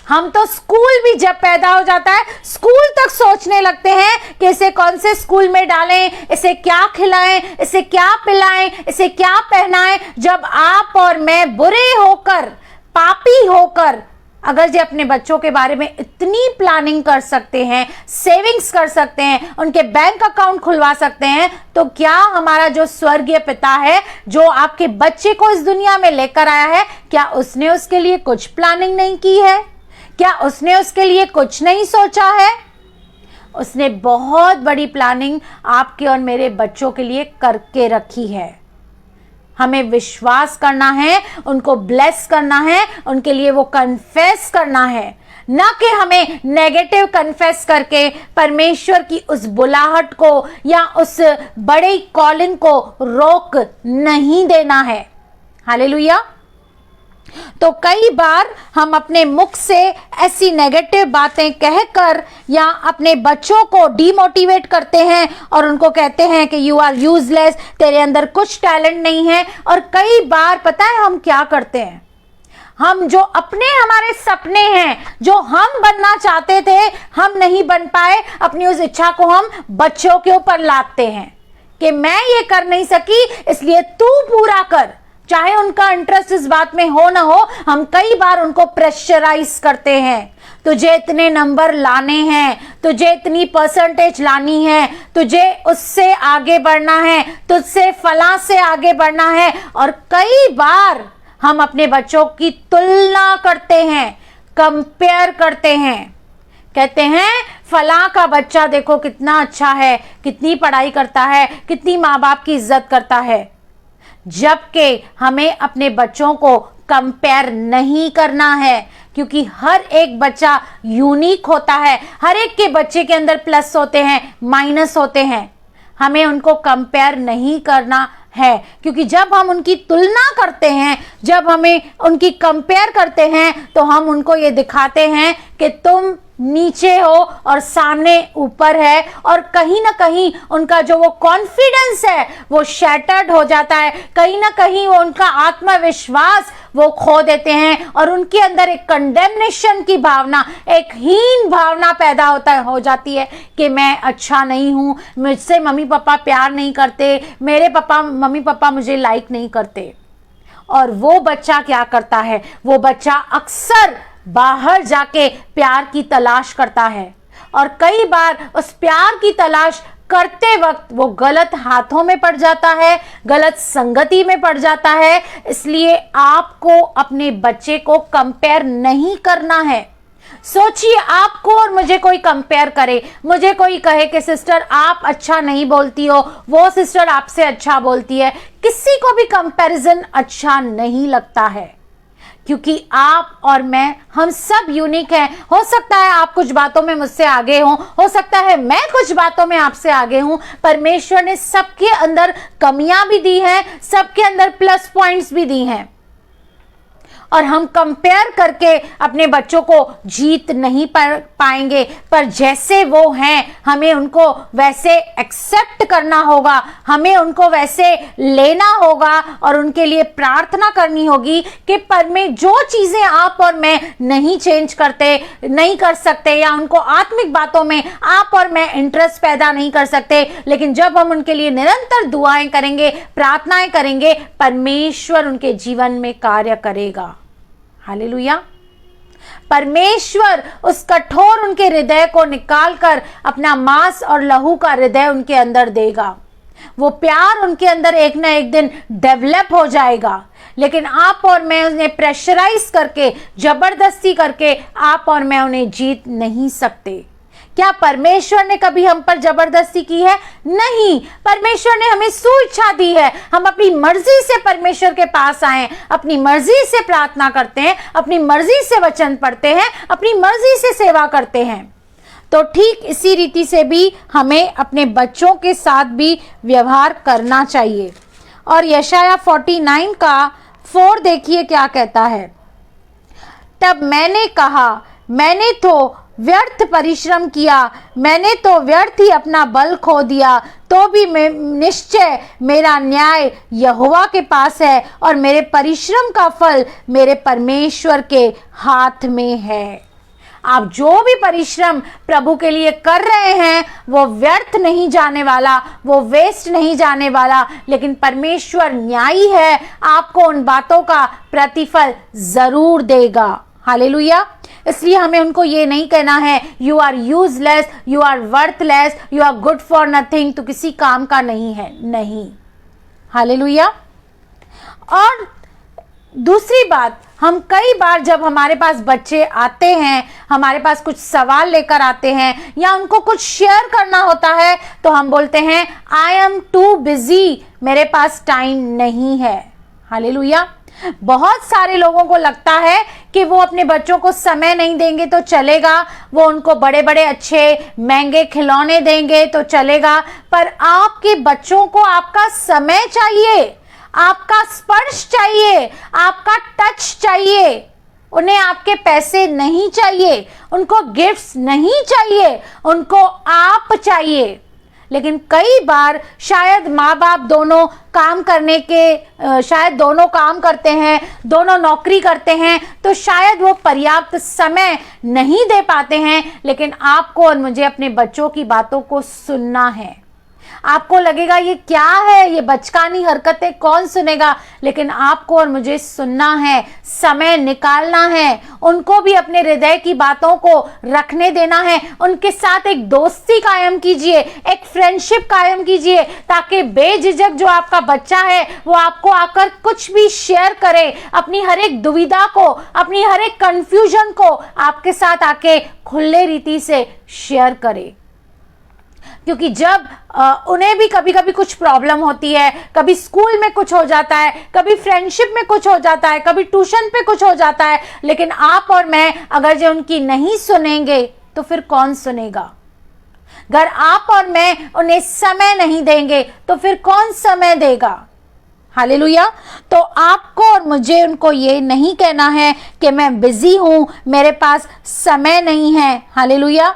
हम तो स्कूल भी जब पैदा हो जाता है, स्कूल तक सोचने लगते हैं कि इसे कौन से स्कूल में डालें, इसे क्या खिलाएं, इसे क्या पिलाएं, इसे क्या पहनाएं। जब आप और मैं बुरे होकर, पापी होकर अगर जो अपने बच्चों के बारे में इतनी प्लानिंग कर सकते हैं, सेविंग्स कर सकते हैं, उनके बैंक अकाउंट खुलवा सकते हैं, तो क्या हमारा जो स्वर्गीय पिता है, जो आपके बच्चे को इस दुनिया में लेकर आया है, क्या उसने उसके लिए कुछ प्लानिंग नहीं की है? क्या उसने उसके लिए कुछ नहीं सोचा है? उसने बहुत बड़ी प्लानिंग आपके और मेरे बच्चों के लिए करके रखी है। हमें विश्वास करना है, उनको ब्लेस करना है, उनके लिए वो कन्फेस करना है, ना कि हमें नेगेटिव कन्फेस करके परमेश्वर की उस बुलाहट को या उस बड़े कॉलिंग को रोक नहीं देना है। हालेलुया। तो कई बार हम अपने मुख से ऐसी नेगेटिव बातें कहकर या अपने बच्चों को डिमोटिवेट करते हैं और उनको कहते हैं कि यू आर यूजलेस, तेरे अंदर कुछ टैलेंट नहीं है। और कई बार पता है हम क्या करते हैं, हम जो अपने हमारे सपने हैं, जो हम बनना चाहते थे, हम नहीं बन पाए, अपनी उस इच्छा को हम बच्चों के ऊपर लादते हैं कि मैं ये कर नहीं सकी इसलिए तू पूरा कर। चाहे उनका इंटरेस्ट इस बात में हो ना हो, हम कई बार उनको प्रेशराइज करते हैं। तुझे इतने नंबर लाने हैं, तुझे इतनी परसेंटेज लानी है, तुझे उससे आगे बढ़ना है, तुझसे फलां से आगे बढ़ना है। और कई बार हम अपने बच्चों की तुलना करते हैं, कंपेयर करते हैं, कहते हैं फलां का बच्चा देखो कितना अच्छा है, कितनी पढ़ाई करता है, कितनी माँ बाप की इज्जत करता है। जबकि हमें अपने बच्चों को कंपेयर नहीं करना है, क्योंकि हर एक बच्चा यूनिक होता है। हर एक के बच्चे के अंदर प्लस होते हैं, माइनस होते हैं। हमें उनको कंपेयर नहीं करना है, क्योंकि जब हम उनकी तुलना करते हैं, जब हमें उनकी कंपेयर करते हैं, तो हम उनको ये दिखाते हैं कि तुम नीचे हो और सामने ऊपर है। और कहीं ना कहीं उनका जो वो कॉन्फिडेंस है वो शैटर्ड हो जाता है। कहीं ना कहीं वो उनका आत्मविश्वास वो खो देते हैं और उनके अंदर एक कंडेमनेशन की भावना, एक हीन भावना पैदा हो जाती है कि मैं अच्छा नहीं हूं, मुझसे मम्मी पापा प्यार नहीं करते, मेरे मम्मी पापा मुझे लाइक नहीं करते। और वो बच्चा क्या करता है, वो बच्चा अक्सर बाहर जाके प्यार की तलाश करता है। और कई बार उस प्यार की तलाश करते वक्त वो गलत हाथों में पड़ जाता है, गलत संगति में पड़ जाता है। इसलिए आपको अपने बच्चे को कंपेयर नहीं करना है। सोचिए, आपको और मुझे कोई कंपेयर करे, मुझे कोई कहे कि सिस्टर आप अच्छा नहीं बोलती हो, वो सिस्टर आपसे अच्छा बोलती है, किसी को भी कंपैरिजन अच्छा नहीं लगता है, क्योंकि आप और मैं, हम सब यूनिक हैं। हो सकता है आप कुछ बातों में मुझसे आगे हो सकता है मैं कुछ बातों में आपसे आगे हूं। परमेश्वर ने सबके अंदर कमियां भी दी हैं, सबके अंदर प्लस पॉइंट्स भी दी हैं। और हम कंपेयर करके अपने बच्चों को जीत नहीं पाएंगे, पर जैसे वो हैं हमें उनको वैसे एक्सेप्ट करना होगा, हमें उनको वैसे लेना होगा और उनके लिए प्रार्थना करनी होगी कि जो चीजें आप और मैं नहीं चेंज करते, नहीं कर सकते, या उनको आत्मिक बातों में आप और मैं इंटरेस्ट पैदा नहीं कर सकते, लेकिन जब हम उनके लिए निरंतर दुआएं करेंगे, प्रार्थनाएं करेंगे, परमेश्वर उनके जीवन में कार्य करेगा। हालेलुया। परमेश्वर उस कठोर उनके हृदय को निकालकर अपना मांस और लहू का हृदय उनके अंदर देगा। वो प्यार उनके अंदर एक ना एक दिन डेवलप हो जाएगा। लेकिन आप और मैं उन्हें प्रेशराइज करके, जबरदस्ती करके आप और मैं उन्हें जीत नहीं सकते। क्या परमेश्वर ने कभी हम पर जबरदस्ती की है? नहीं। परमेश्वर ने हमें सुइच्छा दी है। हम अपनी मर्जी से परमेश्वर के पास आए, अपनी मर्जी से प्रार्थना करते हैं, अपनी मर्जी से वचन पढ़ते हैं, अपनी मर्जी से सेवा करते हैं। तो ठीक इसी रीति से भी हमें अपने बच्चों के साथ भी व्यवहार करना चाहिए। और यशाया 49 का 4 देखिए क्या कहता है। तब मैंने कहा, मैंने तो व्यर्थ परिश्रम किया, मैंने तो व्यर्थ ही अपना बल खो दिया, तो भी मैं निश्चय मेरा न्याय यहोवा के पास है और मेरे परिश्रम का फल मेरे परमेश्वर के हाथ में है। आप जो भी परिश्रम प्रभु के लिए कर रहे हैं वो व्यर्थ नहीं जाने वाला, वो वेस्ट नहीं जाने वाला, लेकिन परमेश्वर न्यायी है, आपको उन बातों का प्रतिफल जरूर देगा। हालेलुया। इसलिए हमें उनको ये नहीं कहना है you are useless, you are worthless, you are good for nothing, तो किसी काम का नहीं है, नहीं। हालेलुया। और दूसरी बात, हम कई बार जब हमारे पास बच्चे आते हैं, हमारे पास कुछ सवाल लेकर आते हैं या उनको कुछ शेयर करना होता है, तो हम बोलते हैं आई एम टू बिजी, मेरे पास टाइम नहीं है। हालेलुया। बहुत सारे लोगों को लगता है कि वो अपने बच्चों को समय नहीं देंगे तो चलेगा, वो उनको बड़े बड़े अच्छे महंगे खिलौने देंगे तो चलेगा, पर आपके बच्चों को आपका समय चाहिए, आपका स्पर्श चाहिए, आपका टच चाहिए। उन्हें आपके पैसे नहीं चाहिए, उनको गिफ्ट्स नहीं चाहिए, उनको आप चाहिए। लेकिन कई बार शायद माँ बाप दोनों काम करने के शायद दोनों काम करते हैं, दोनों नौकरी करते हैं, तो शायद वो पर्याप्त समय नहीं दे पाते हैं। लेकिन आपको और मुझे अपने बच्चों की बातों को सुनना है। आपको लगेगा ये क्या है, ये बचकानी हरकतें कौन सुनेगा, लेकिन आपको और मुझे सुनना है, समय निकालना है, उनको भी अपने हृदय की बातों को रखने देना है। उनके साथ एक दोस्ती कायम कीजिए, एक फ्रेंडशिप कायम कीजिए, ताकि बेझिझक जो आपका बच्चा है वो आपको आकर कुछ भी शेयर करे, अपनी हर एक दुविधा को, अपनी हर एक कंफ्यूजन को आपके साथ आके खुले रीति से शेयर करे। क्योंकि जब उन्हें भी कभी कभी कुछ प्रॉब्लम होती है, कभी स्कूल में कुछ हो जाता है, कभी फ्रेंडशिप में कुछ हो जाता है, कभी ट्यूशन पे कुछ हो जाता है, लेकिन आप और मैं अगर जो उनकी नहीं सुनेंगे तो फिर कौन सुनेगा? अगर आप और मैं उन्हें समय नहीं देंगे तो फिर कौन समय देगा? हालेलुया। तो आपको और मुझे उनको ये नहीं कहना है कि मैं बिजी हूं, मेरे पास समय नहीं है। हालेलुया।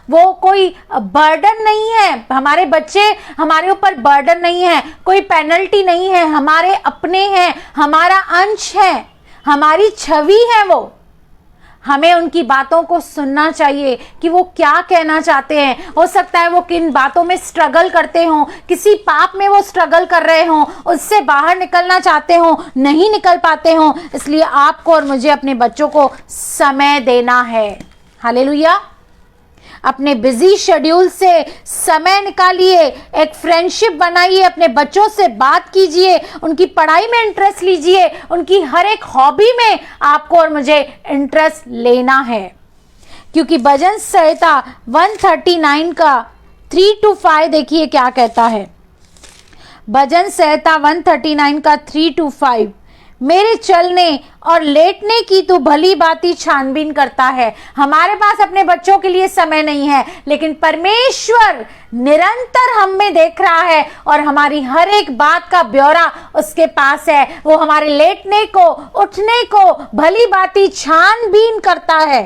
वो कोई बर्डन नहीं है, हमारे बच्चे हमारे ऊपर बर्डन नहीं है, कोई पेनल्टी नहीं है, हमारे अपने हैं, हमारा अंश है, हमारी छवि है। वो हमें उनकी बातों को सुनना चाहिए कि वो क्या कहना चाहते हैं। हो सकता है वो किन बातों में स्ट्रगल करते हों, किसी पाप में वो स्ट्रगल कर रहे हों, उससे बाहर निकलना चाहते हों, नहीं निकल पाते हों। इसलिए आपको और मुझे अपने बच्चों को समय देना है। हालेलुया। अपने बिजी शेड्यूल से समय निकालिए, एक फ्रेंडशिप बनाइए, अपने बच्चों से बात कीजिए, उनकी पढ़ाई में इंटरेस्ट लीजिए, उनकी हर एक हॉबी में आपको और मुझे इंटरेस्ट लेना है। क्योंकि भजन संहिता 139 का 3 to 5 देखिए क्या कहता है। भजन संहिता 139 का 3 to 5, मेरे चलने और लेटने की तू भली बाती छानबीन करता है। हमारे पास अपने बच्चों के लिए समय नहीं है, लेकिन परमेश्वर निरंतर हम में देख रहा है और हमारी हर एक बात का ब्यौरा उसके पास है। वो हमारे लेटने को, उठने को भली बाती छानबीन करता है।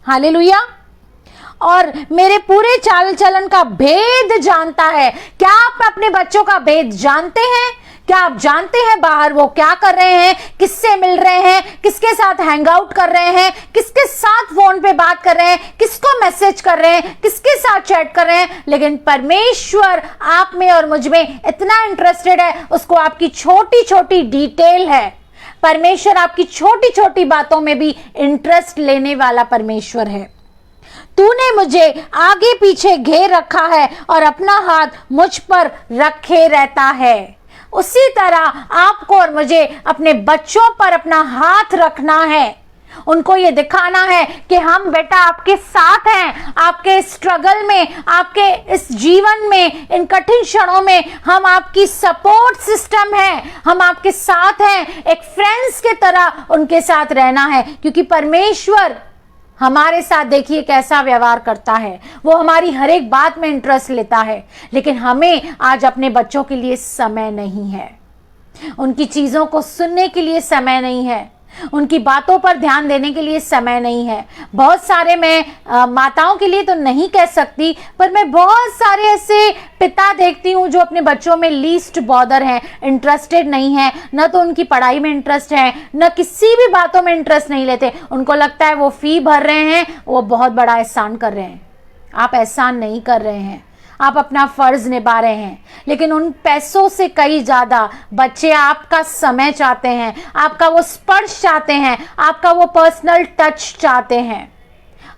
हालेलुया। और मेरे पूरे चाल चलन का भेद जानता है। क्या आप अपने बच्चों का भेद जानते हैं? क्या आप जानते हैं बाहर वो क्या कर रहे हैं, किससे मिल रहे हैं, किसके साथ हैंग आउट कर रहे हैं, किसके साथ फोन पे बात कर रहे हैं, किसको मैसेज कर रहे हैं, किसके साथ चैट कर रहे हैं? लेकिन परमेश्वर आप में और मुझ में इतना इंटरेस्टेड है, उसको आपकी छोटी छोटी डिटेल है। परमेश्वर आपकी छोटी छोटी बातों में भी इंटरेस्ट लेने वाला परमेश्वर है। तूने मुझे आगे पीछे घेर रखा है और अपना हाथ मुझ पर रखे रहता है। उसी तरह आपको और मुझे अपने बच्चों पर अपना हाथ रखना है, उनको ये दिखाना है कि हम बेटा आपके साथ हैं, आपके स्ट्रगल में, आपके इस जीवन में, इन कठिन क्षणों में हम आपकी सपोर्ट सिस्टम हैं, हम आपके साथ हैं। एक फ्रेंड्स के तरह उनके साथ रहना है, क्योंकि परमेश्वर हमारे साथ देखिए कैसा व्यवहार करता है। वो हमारी हर एक बात में इंटरेस्ट लेता है, लेकिन हमें आज अपने बच्चों के लिए समय नहीं है, उनकी चीजों को सुनने के लिए समय नहीं है। उनकी बातों पर ध्यान देने के लिए समय नहीं है। बहुत सारे, मैं माताओं के लिए तो नहीं कह सकती, पर मैं बहुत सारे ऐसे पिता देखती हूँ जो अपने बच्चों में लीस्ट बॉदर हैं, इंटरेस्टेड नहीं है, न तो उनकी पढ़ाई में इंटरेस्ट है, न किसी भी बातों में इंटरेस्ट नहीं लेते। उनको लगता है वो फी भर रहे हैं, वो बहुत बड़ा एहसान कर रहे हैं। आप एहसान नहीं कर रहे हैं, आप अपना फर्ज निभा रहे हैं। लेकिन उन पैसों से कई ज्यादा बच्चे आपका समय चाहते हैं, आपका वो स्पर्श चाहते हैं, आपका वो पर्सनल टच चाहते हैं।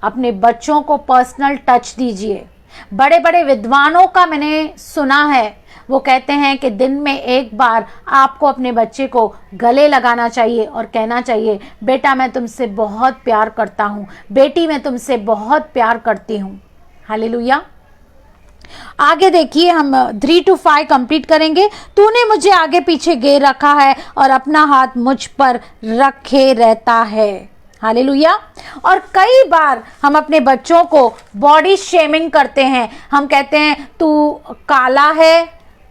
अपने बच्चों को पर्सनल टच दीजिए। बड़े बड़े विद्वानों का मैंने सुना है, वो कहते हैं कि दिन में एक बार आपको अपने बच्चे को गले लगाना चाहिए और कहना चाहिए, बेटा मैं तुमसे बहुत प्यार करता हूँ, बेटी मैं तुमसे बहुत प्यार करती हूँ। हालेलुया। आगे देखिए, हम 3 to 5 कंप्लीट करेंगे। तूने मुझे आगे पीछे घेर रखा है और अपना हाथ मुझ पर रखे रहता है। हालेलुया। और कई बार हम अपने बच्चों को बॉडी शेमिंग करते हैं। हम कहते हैं तू काला है,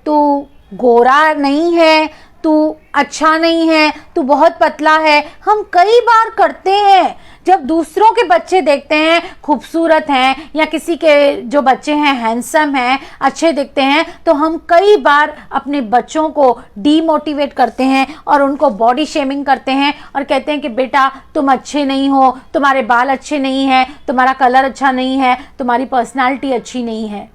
तू गोरा नहीं है, तू अच्छा नहीं है, तू बहुत पतला है। हम कई बार करते हैं। जब दूसरों के बच्चे देखते हैं खूबसूरत हैं, या किसी के जो बच्चे हैं हैंडसम हैं, अच्छे दिखते हैं, तो हम कई बार अपने बच्चों को डीमोटिवेट करते हैं और उनको बॉडी शेमिंग करते हैं और कहते हैं कि बेटा तुम अच्छे नहीं हो, तुम्हारे बाल अच्छे नहीं हैं, तुम्हारा कलर अच्छा नहीं है, तुम्हारी पर्सनालिटी अच्छी नहीं है।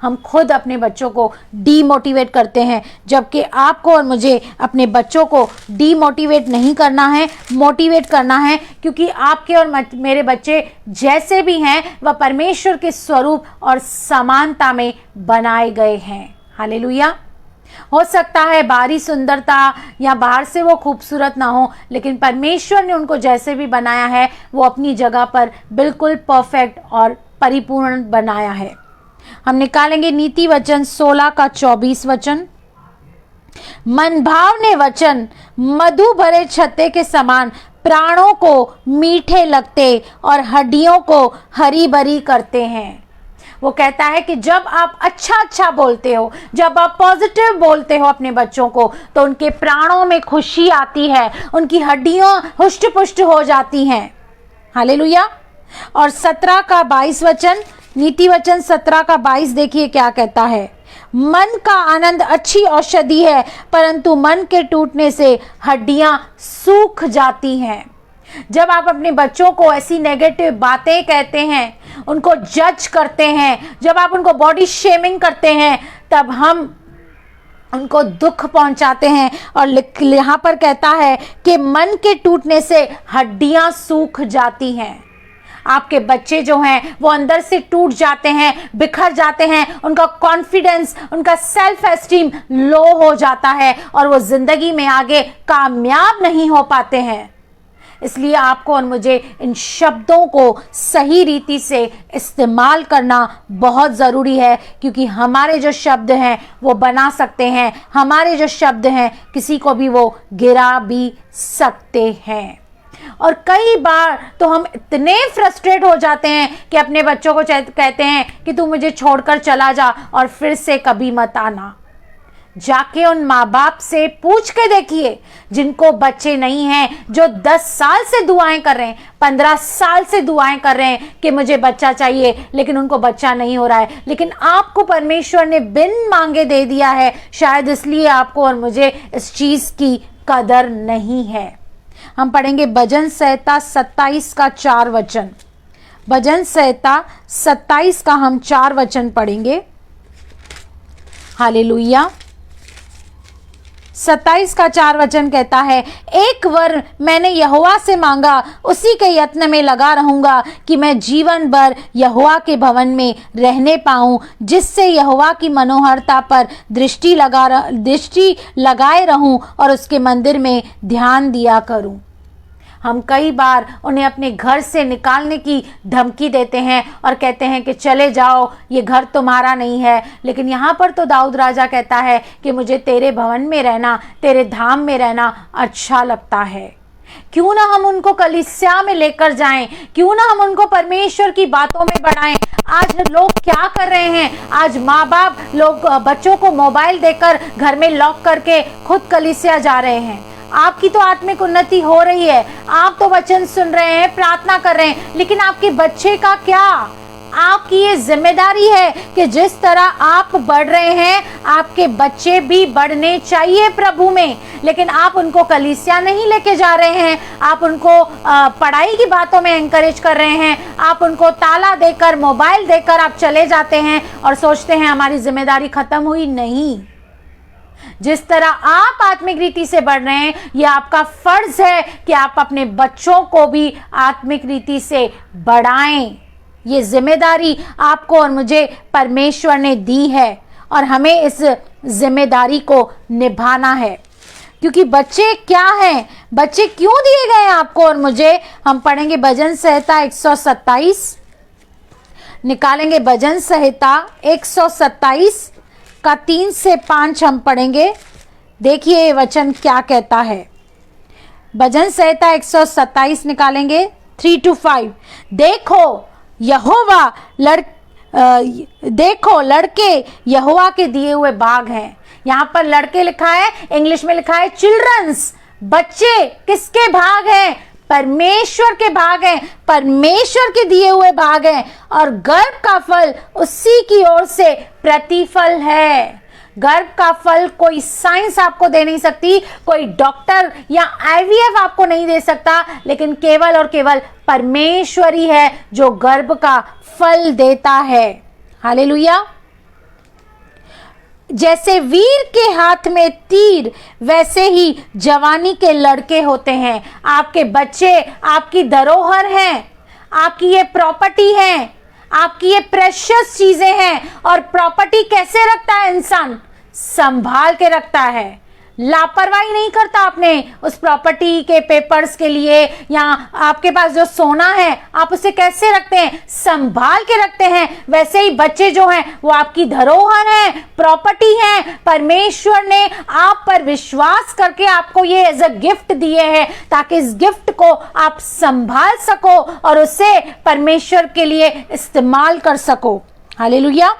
हम खुद अपने बच्चों को डीमोटिवेट करते हैं, जबकि आपको और मुझे अपने बच्चों को डीमोटिवेट नहीं करना है, मोटिवेट करना है। क्योंकि आपके और मेरे बच्चे जैसे भी हैं वह परमेश्वर के स्वरूप और समानता में बनाए गए हैं। हालेलुया। हो सकता है बाहरी सुंदरता या बाहर से वो खूबसूरत ना हो, लेकिन परमेश्वर ने उनको जैसे भी बनाया है वो अपनी जगह पर बिल्कुल परफेक्ट और परिपूर्ण बनाया है। हम निकालेंगे नीति वचन 16 का 24 वचन। मन भावने वचन मधु भरे छत्ते के समान प्राणों को मीठे लगते और हड्डियों को हरी भरी करते हैं। वो कहता है कि जब आप अच्छा बोलते हो, जब आप पॉजिटिव बोलते हो अपने बच्चों को, तो उनके प्राणों में खुशी आती है, उनकी हड्डियां हुष्ट पुष्ट हो जाती हैं। हालेलुया। और 17 का 22 वचन, नीति वचन 17 का 22 देखिए क्या कहता है। मन का आनंद अच्छी औषधि है, परंतु मन के टूटने से हड्डियां सूख जाती हैं। जब आप अपने बच्चों को ऐसी नेगेटिव बातें कहते हैं, उनको जज करते हैं, जब आप उनको बॉडी शेमिंग करते हैं, तब हम उनको दुख पहुंचाते हैं। और यहाँ पर कहता है कि मन के टूटने से हड्डियां सूख जाती हैं। आपके बच्चे जो हैं वो अंदर से टूट जाते हैं, बिखर जाते हैं, उनका कॉन्फिडेंस, उनका सेल्फ एस्टीम लो हो जाता है और वो जिंदगी में आगे कामयाब नहीं हो पाते हैं। इसलिए आपको और मुझे इन शब्दों को सही रीति से इस्तेमाल करना बहुत ज़रूरी है, क्योंकि हमारे जो शब्द हैं वो बना सकते हैं, हमारे जो शब्द हैं किसी को भी वो गिरा भी सकते हैं। और कई बार तो हम इतने फ्रस्ट्रेट हो जाते हैं कि अपने बच्चों को कहते हैं कि तू मुझे छोड़कर चला जा और फिर से कभी मत आना। जाके उन माँ बाप से पूछ के देखिए जिनको बच्चे नहीं हैं, जो 10 साल से दुआएं कर रहे हैं, 15 साल से दुआएं कर रहे हैं कि मुझे बच्चा चाहिए, लेकिन उनको बच्चा नहीं हो रहा है। लेकिन आपको परमेश्वर ने बिन मांगे दे दिया है, शायद इसलिए आपको और मुझे इस चीज की कदर नहीं है। हम पढ़ेंगे भजन संहिता 27 का 4 वचन। भजन संहिता 27 का हम 4 वचन पढ़ेंगे। हालेलुया। 27 का 4 वचन कहता है, एक वर मैंने यहोवा से मांगा, उसी के यत्न में लगा रहूंगा कि मैं जीवन भर यहोवा के भवन में रहने पाऊं, जिससे यहोवा की मनोहरता पर दृष्टि लगाए रहूं और उसके मंदिर में ध्यान दिया करूं। हम कई बार उन्हें अपने घर से निकालने की धमकी देते हैं और कहते हैं कि चले जाओ, ये घर तुम्हारा नहीं है। लेकिन यहाँ पर तो दाऊद राजा कहता है कि मुझे तेरे भवन में रहना, तेरे धाम में रहना अच्छा लगता है। क्यों ना हम उनको कलीसिया में लेकर जाएं, क्यों ना हम उनको परमेश्वर की बातों में बढ़ाएं। आज लोग क्या कर रहे हैं, आज माँ बाप लोग बच्चों को मोबाइल देकर घर में लॉक करके खुद कलीसिया जा रहे हैं। आपकी तो आत्मिक उन्नति हो रही है, आप तो वचन सुन रहे हैं, प्रार्थना कर रहे हैं, लेकिन आपके बच्चे का क्या? आपकी ये जिम्मेदारी है कि जिस तरह आप बढ़ रहे हैं आपके बच्चे भी बढ़ने चाहिए प्रभु में। लेकिन आप उनको कलीसिया नहीं लेके जा रहे हैं, आप उनको पढ़ाई की बातों में एनकरेज कर रहे हैं, आप उनको ताला देकर, मोबाइल देकर आप चले जाते हैं और सोचते हैं हमारी जिम्मेदारी खत्म हुई। नहीं, जिस तरह आप आत्मिक रीति से बढ़ रहे हैं, यह आपका फर्ज है कि आप अपने बच्चों को भी आत्मिक रीति से बढ़ाएं। ये जिम्मेदारी आपको और मुझे परमेश्वर ने दी है और हमें इस जिम्मेदारी को निभाना है। क्योंकि बच्चे क्या हैं, बच्चे क्यों दिए गए हैं आपको और मुझे? हम पढ़ेंगे भजन संहिता 127, निकालेंगे भजन संहिता 127 का 3 से 5 हम पढ़ेंगे। देखिए ये वचन क्या कहता है। भजन संहिता 127 निकालेंगे 3 to 5। देखो लड़के यहोवा के दिए हुए बाग हैं। यहाँ पर लड़के लिखा है, इंग्लिश में लिखा है चिल्ड्रंस। बच्चे किसके भाग हैं? परमेश्वर के भाग हैं, परमेश्वर के दिए हुए भाग हैं, और गर्भ का फल उसी की ओर से प्रतिफल है। गर्भ का फल कोई साइंस आपको दे नहीं सकती, कोई डॉक्टर या IVF आपको नहीं दे सकता, लेकिन केवल और केवल परमेश्वर ही है जो गर्भ का फल देता है। हालेलुया। जैसे वीर के हाथ में तीर, वैसे ही जवानी के लड़के होते हैं। आपके बच्चे आपकी धरोहर हैं, आपकी ये प्रॉपर्टी है, आपकी ये प्रेशियस चीजें हैं। और प्रॉपर्टी कैसे रखता है इंसान? संभाल के रखता है, लापरवाही नहीं करता अपने उस प्रॉपर्टी के पेपर्स के लिए। या आपके पास जो सोना है आप उसे कैसे रखते हैं? संभाल के रखते हैं। वैसे ही बच्चे जो हैं वो आपकी धरोहर हैं, प्रॉपर्टी हैं। परमेश्वर ने आप पर विश्वास करके आपको ये एज अ गिफ्ट दिए हैं, ताकि इस गिफ्ट को आप संभाल सको और उसे परमेश्वर के लिए इस्तेमाल कर सको। हालेलुया।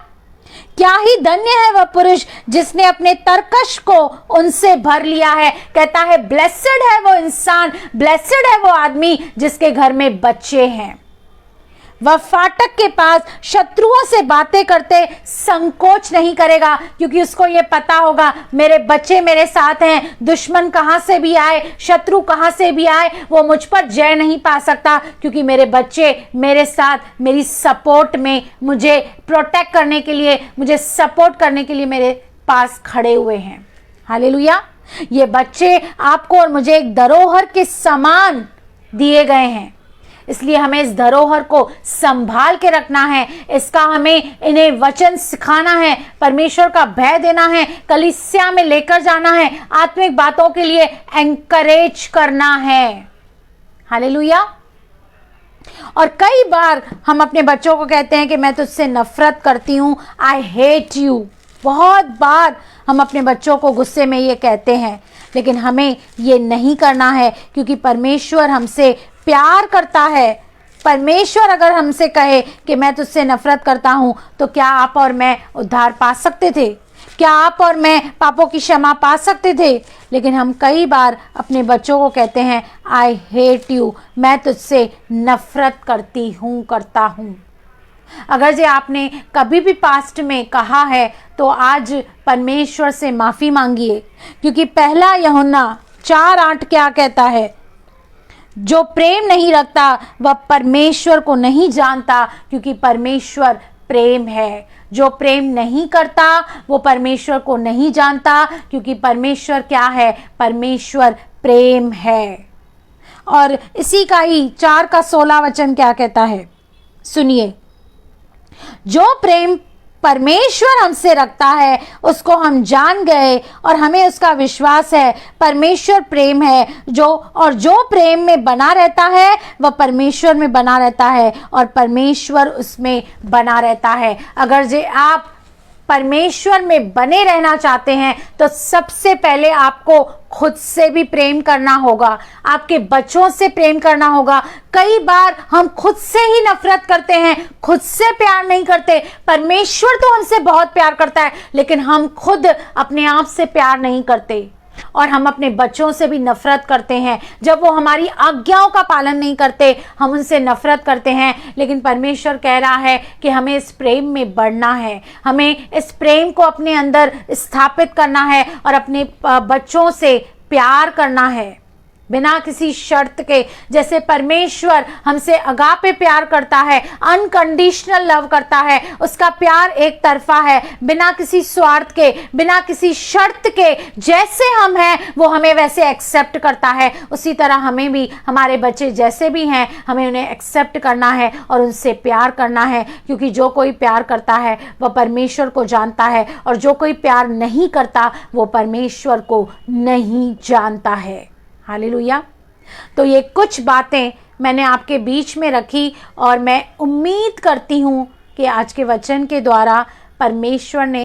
क्या ही धन्य है वह पुरुष जिसने अपने तरकश को उनसे भर लिया है। कहता है ब्लेसेड है वो इंसान, ब्लेसेड है वो आदमी जिसके घर में बच्चे हैं। वह फाटक के पास शत्रुओं से बातें करते संकोच नहीं करेगा, क्योंकि उसको ये पता होगा मेरे बच्चे मेरे साथ हैं। दुश्मन कहां से भी आए, शत्रु कहां से भी आए, वो मुझ पर जय नहीं पा सकता, क्योंकि मेरे बच्चे मेरे साथ, मेरी सपोर्ट में, मुझे प्रोटेक्ट करने के लिए, मुझे सपोर्ट करने के लिए मेरे पास खड़े हुए हैं। हालेलुया। ये बच्चे आपको और मुझे एक धरोहर के समान दिए गए हैं, इसलिए हमें इस धरोहर को संभाल के रखना है। इसका हमें इन्हें वचन सिखाना है, परमेश्वर का भय देना है, कलीसिया में लेकर जाना है, आत्मिक बातों के लिए एनकरेज करना है। हालेलुया। और कई बार हम अपने बच्चों को कहते हैं कि मैं तुझसे नफरत करती हूं, आई हेट यू। बहुत बार हम अपने बच्चों को गुस्से में ये कहते हैं, लेकिन हमें ये नहीं करना है, क्योंकि परमेश्वर हमसे प्यार करता है। परमेश्वर अगर हमसे कहे कि मैं तुझसे नफरत करता हूं, तो क्या आप और मैं उद्धार पा सकते थे? क्या आप और मैं पापों की क्षमा पा सकते थे? लेकिन हम कई बार अपने बच्चों को कहते हैं आई हेट यू, मैं तुझसे नफरत करता हूं। अगर जे आपने कभी भी पास्ट में कहा है तो आज परमेश्वर से माफी मांगिए, क्योंकि पहला यूहन्ना 4:8 क्या कहता है? जो प्रेम नहीं रखता वह परमेश्वर को नहीं जानता, क्योंकि परमेश्वर प्रेम है। जो प्रेम नहीं करता वो परमेश्वर को नहीं जानता, क्योंकि परमेश्वर क्या है? परमेश्वर प्रेम है। और इसी का ही 4:16 वचन क्या कहता है? सुनिए, जो प्रेम परमेश्वर हमसे रखता है उसको हम जान गए और हमें उसका विश्वास है। परमेश्वर प्रेम है, जो प्रेम में बना रहता है वह परमेश्वर में बना रहता है और परमेश्वर उसमें बना रहता है। अगर जे आप परमेश्वर में बने रहना चाहते हैं तो सबसे पहले आपको खुद से भी प्रेम करना होगा, आपके बच्चों से प्रेम करना होगा। कई बार हम खुद से ही नफरत करते हैं, खुद से प्यार नहीं करते। परमेश्वर तो हमसे बहुत प्यार करता है, लेकिन हम खुद अपने आप से प्यार नहीं करते और हम अपने बच्चों से भी नफरत करते हैं। जब वो हमारी आज्ञाओं का पालन नहीं करते, हम उनसे नफरत करते हैं। लेकिन परमेश्वर कह रहा है कि हमें इस प्रेम में बढ़ना है, हमें इस प्रेम को अपने अंदर स्थापित करना है और अपने बच्चों से प्यार करना है बिना किसी शर्त के। जैसे परमेश्वर हमसे अगापे प्यार करता है, अनकंडीशनल लव करता है, उसका प्यार एक तरफा है, बिना किसी स्वार्थ के, बिना किसी शर्त के। जैसे हम हैं वो हमें वैसे एक्सेप्ट करता है, उसी तरह हमें भी हमारे बच्चे जैसे भी हैं हमें उन्हें एक्सेप्ट करना है और उनसे प्यार करना है। क्योंकि जो कोई प्यार करता है वह परमेश्वर को जानता है और जो कोई प्यार नहीं करता वो परमेश्वर को नहीं जानता है। हालेलुया। तो ये कुछ बातें मैंने आपके बीच में रखी और मैं उम्मीद करती हूँ कि आज के वचन के द्वारा परमेश्वर ने